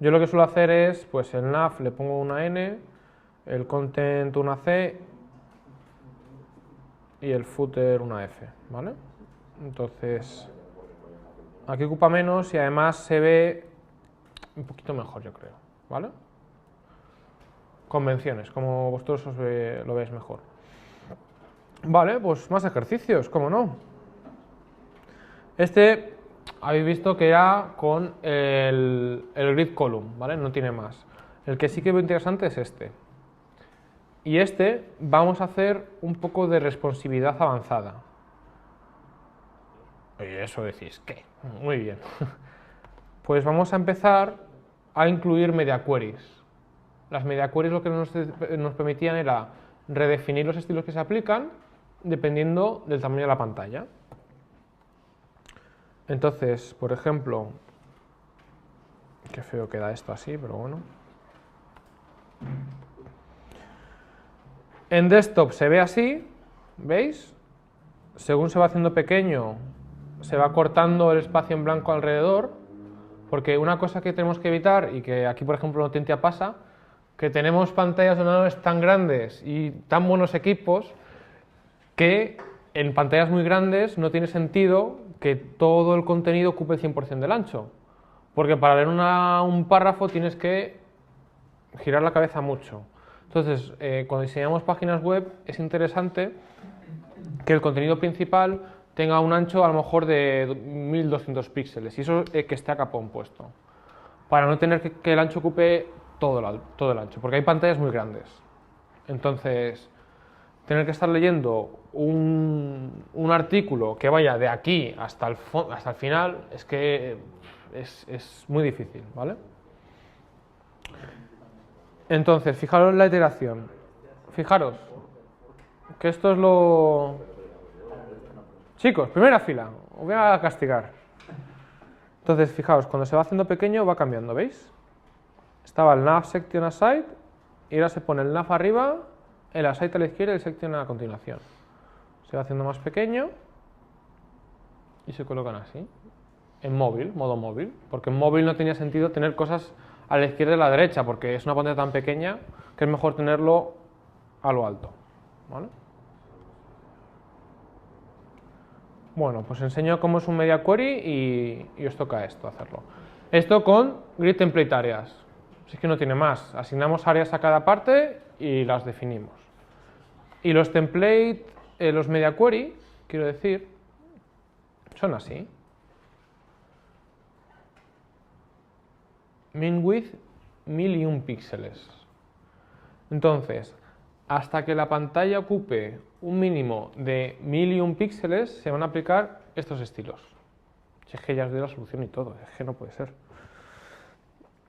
Yo lo que suelo hacer es, pues el nav le pongo una N, el content una C y el footer una F, ¿vale? Entonces, aquí ocupa menos y además se ve un poquito mejor, yo creo, ¿vale? Convenciones, como vosotros lo veis mejor. Vale, pues más ejercicios, ¿cómo no? Este habéis visto que era con el grid column, ¿vale? No tiene más. El que sí que veo interesante es este. Y este vamos a hacer un poco de responsividad avanzada. Y eso decís, ¿qué? Muy bien. Pues vamos a empezar a incluir media queries. Las media queries lo que nos permitían era redefinir los estilos que se aplican dependiendo del tamaño de la pantalla. Entonces, por ejemplo, qué feo queda esto así, pero bueno. En desktop se ve así, ¿veis? Según se va haciendo pequeño, se va cortando el espacio en blanco alrededor, porque una cosa que tenemos que evitar, y que aquí por ejemplo en Tentia pasa, que tenemos pantallas de ordenadores tan grandes y tan buenos equipos, que en pantallas muy grandes no tiene sentido que todo el contenido ocupe el 100% del ancho, porque para leer un párrafo tienes que girar la cabeza mucho. Entonces, cuando diseñamos páginas web es interesante que el contenido principal tenga un ancho a lo mejor de 1200 píxeles y eso que esté a capón puesto, para no tener que el ancho ocupe todo el ancho, porque hay pantallas muy grandes. Entonces, tener que estar leyendo un artículo que vaya de aquí hasta el final es que es muy difícil, ¿vale? Entonces, fijaros en la iteración. Fijaros que esto es lo... Chicos, primera fila, os voy a castigar. Entonces, fijaos, cuando se va haciendo pequeño va cambiando, ¿veis? Estaba el nav section aside y ahora se pone el nav arriba, el aside a la izquierda y el section a continuación. Se va haciendo más pequeño y se colocan así. En móvil, modo móvil, porque en móvil no tenía sentido tener cosas a la izquierda y a la derecha, porque es una pantalla tan pequeña que es mejor tenerlo a lo alto, ¿vale? Bueno, pues enseño cómo es un media query y os toca esto, hacerlo. Esto con grid template areas. Si es que no tiene más. Asignamos áreas a cada parte y las definimos. Y los template, los media query, quiero decir, son así. Min width 1001 píxeles. Entonces, hasta que la pantalla ocupe un mínimo de 1001 píxeles, se van a aplicar estos estilos. Si es que ya os doy la solución y todo, es que no puede ser.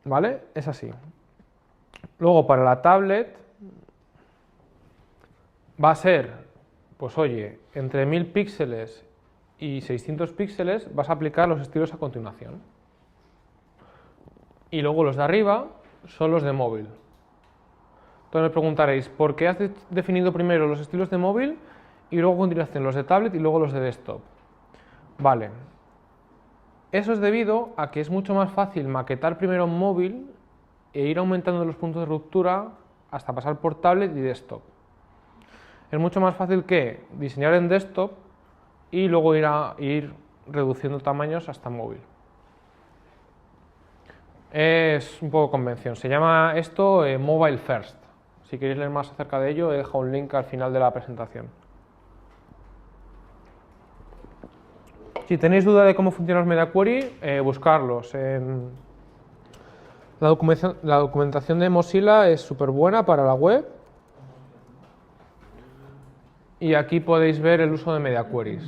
¿Vale? Es así. Luego, para la tablet, va a ser, pues oye, entre 1000 píxeles y 600 píxeles vas a aplicar los estilos a continuación. Y luego los de arriba son los de móvil. Entonces me preguntaréis, ¿por qué has definido primero los estilos de móvil y luego a continuación los de tablet y luego los de desktop? Vale. Eso es debido a que es mucho más fácil maquetar primero en móvil e ir aumentando los puntos de ruptura hasta pasar por tablet y desktop. Es mucho más fácil que diseñar en desktop y luego ir reduciendo tamaños hasta móvil. Es un poco convención. Se llama esto mobile first. Si queréis leer más acerca de ello, he dejado un link al final de la presentación. Si tenéis duda de cómo funcionan los media query, buscarlos. La documentación de Mozilla es súper buena para la web. Y aquí podéis ver el uso de media queries.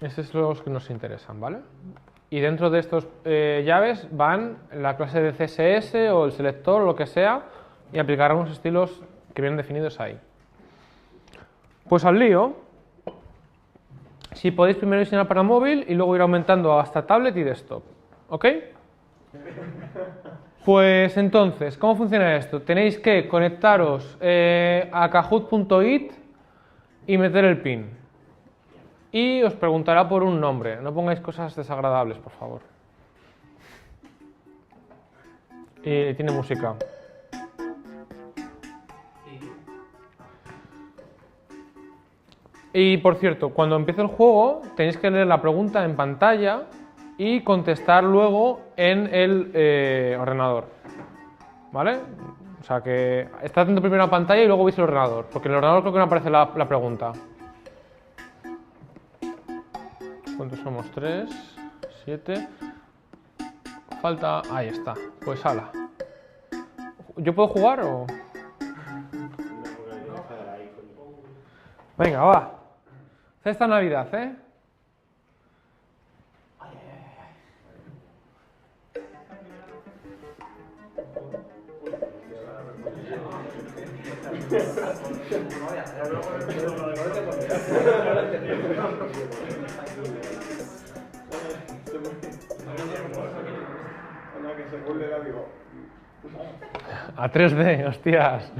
Estos son los que nos interesan, ¿vale? Y dentro de estos llaves van la clase de CSS o el selector o lo que sea y aplicarán unos estilos que vienen definidos ahí. Pues al lío. Si podéis primero diseñar para móvil y luego ir aumentando hasta tablet y desktop. ¿Ok? Pues entonces, ¿cómo funciona esto? Tenéis que conectaros a kahoot.it y meter el pin. Y os preguntará por un nombre. No pongáis cosas desagradables, por favor. Y tiene música. Y por cierto, cuando empiece el juego tenéis que leer la pregunta en pantalla y contestar luego en el ordenador. ¿Vale? O sea que está atento primero a la pantalla y luego veis el ordenador, porque en el ordenador creo que no aparece la pregunta. ¿Cuántos somos? 3, 7. Falta... Ahí está. Pues ala. ¿Yo puedo jugar o...? Venga, va. Esta Navidad, ¿eh? A 3D, hostias.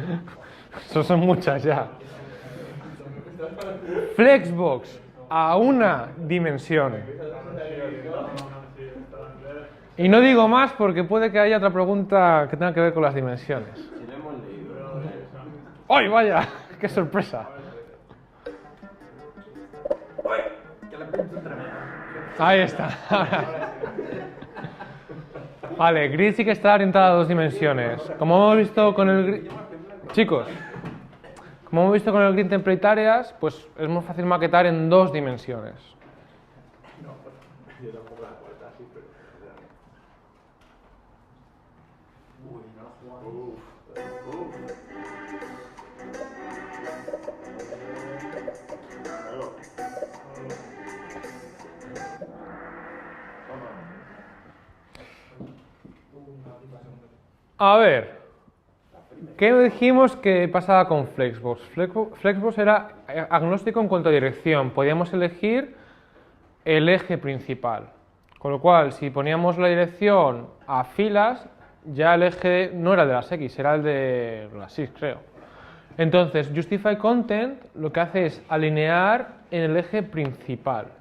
Eso son muchas ya. Flexbox a una dimensión. Y no digo más porque puede que haya otra pregunta que tenga que ver con las dimensiones. ¡Ay, vaya! ¡Qué sorpresa! Ahí está. Vale, grid sí que está orientada a 2 dimensiones. Como hemos visto con el grid... Chicos, como hemos visto con el grid template areas, pues es muy fácil maquetar en 2 dimensiones. A ver, ¿qué dijimos que pasaba con Flexbox? Flexbox era agnóstico en cuanto a dirección. Podíamos elegir el eje principal. Con lo cual, si poníamos la dirección a filas, ya el eje no era de las X, era el de las Y, creo. Entonces, Justify Content lo que hace es alinear en el eje principal.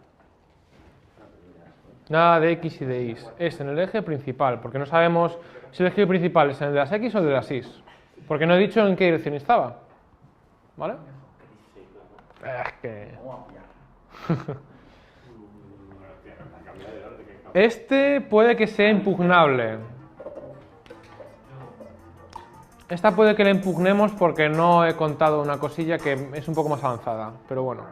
Nada de X y de Y. Es en el eje principal, porque no sabemos si el eje principal es el de las X o el de las Y. Porque no he dicho en qué dirección estaba. ¿Vale? Es que... Este puede que sea impugnable. Esta puede que la impugnemos porque no he contado una cosilla que es un poco más avanzada. Pero bueno.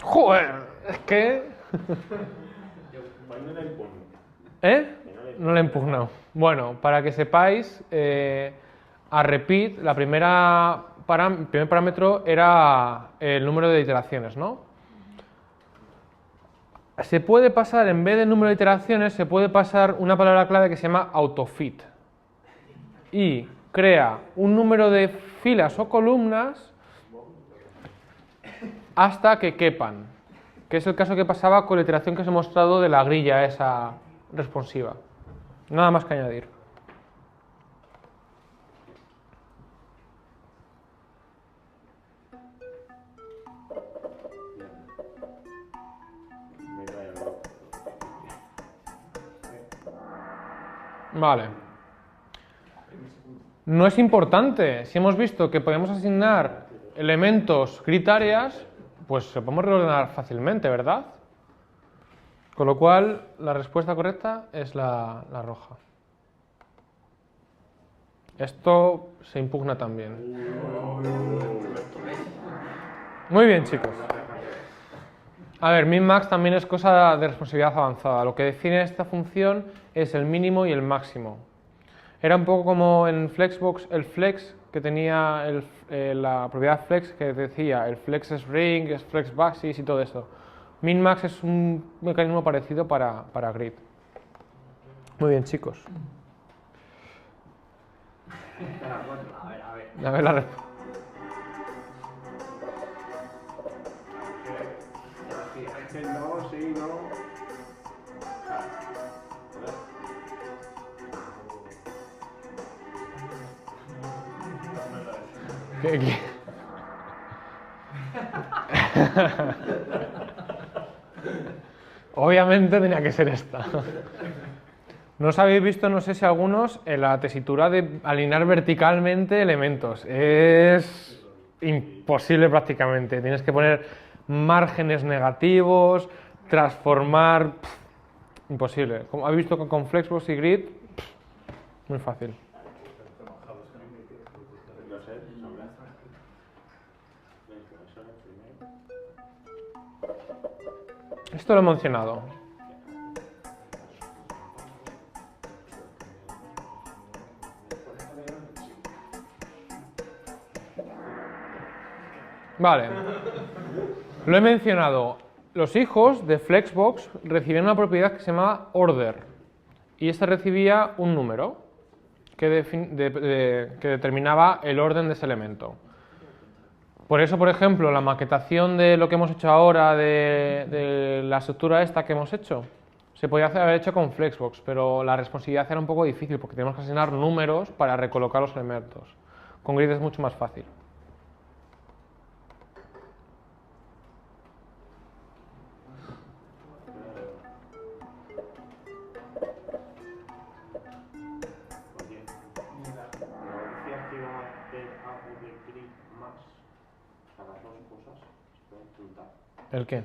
¡Joder! Es que... ¿Eh? No la he impugnado. Bueno, para que sepáis, a repeat, el primer parámetro era el número de iteraciones, ¿no? Se puede pasar, en vez del número de iteraciones, se puede pasar una palabra clave que se llama autofit. Y crea un número de filas o columnas hasta que quepan. Que es el caso que pasaba con la iteración que os he mostrado de la grilla esa responsiva. Nada más que añadir. Vale. No es importante. Si hemos visto que podemos asignar elementos grid areas, pues se podemos reordenar fácilmente, ¿verdad? Con lo cual, la respuesta correcta es la roja. Esto se impugna también. Muy bien, chicos. A ver, min-max también es cosa de responsabilidad avanzada. Lo que define esta función es el mínimo y el máximo. Era un poco como en Flexbox el flex, que tenía la propiedad flex que decía el flex string, el flex basis y todo eso. Min-max es un mecanismo parecido para grid. Muy bien, chicos. A ver la respuesta. Es que no, sí, no. ¿Qué? Obviamente tenía que ser esta. ¿No os habéis visto, no sé si algunos, en la tesitura de alinear verticalmente elementos? Es imposible prácticamente. Tienes que poner márgenes negativos, transformar... imposible. Como habéis visto con Flexbox y Grid, muy fácil. Esto lo he mencionado. Vale. Lo he mencionado. Los hijos de Flexbox recibían una propiedad que se llama order. Y esta recibía un número que determinaba el orden de ese elemento. Por eso, por ejemplo, la maquetación de lo que hemos hecho ahora, de la estructura esta que hemos hecho, se podía haber hecho con Flexbox, pero la responsabilidad era un poco difícil porque tenemos que asignar números para recolocar los elementos. Con Grid es mucho más fácil. ¿El qué?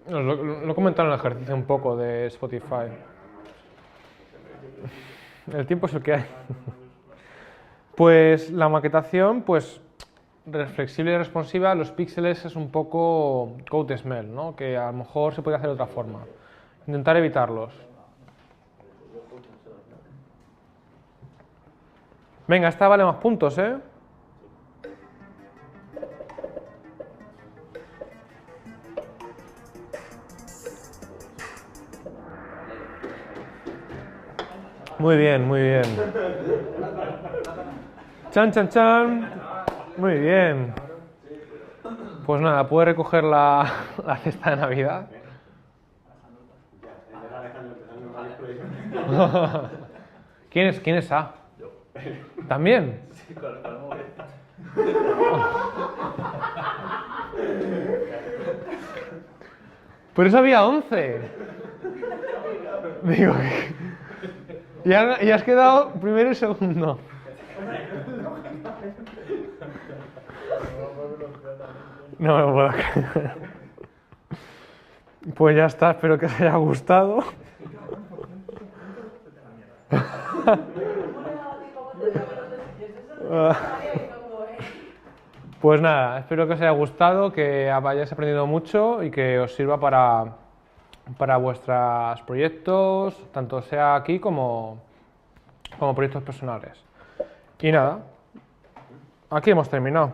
Lo comentaron en el ejercicio un poco de Spotify. El tiempo es el que hay. Pues la maquetación, pues flexible y responsiva, los píxeles es un poco code smell, ¿no? Que a lo mejor se puede hacer de otra forma. Intentar evitarlos. Venga, esta vale más puntos, ¿eh? Muy bien, muy bien. Chan, chan, chan. Muy bien. Pues nada, puede recoger la cesta de Navidad. ¿Quién es A? ¿También? Por eso había 11. Digo, y has quedado primero y segundo. No me lo puedo creer. Pues ya está, espero que os haya gustado. Pues nada, espero que os haya gustado, que hayáis aprendido mucho y que os sirva para vuestros proyectos, tanto sea aquí como proyectos personales. Y nada, aquí hemos terminado.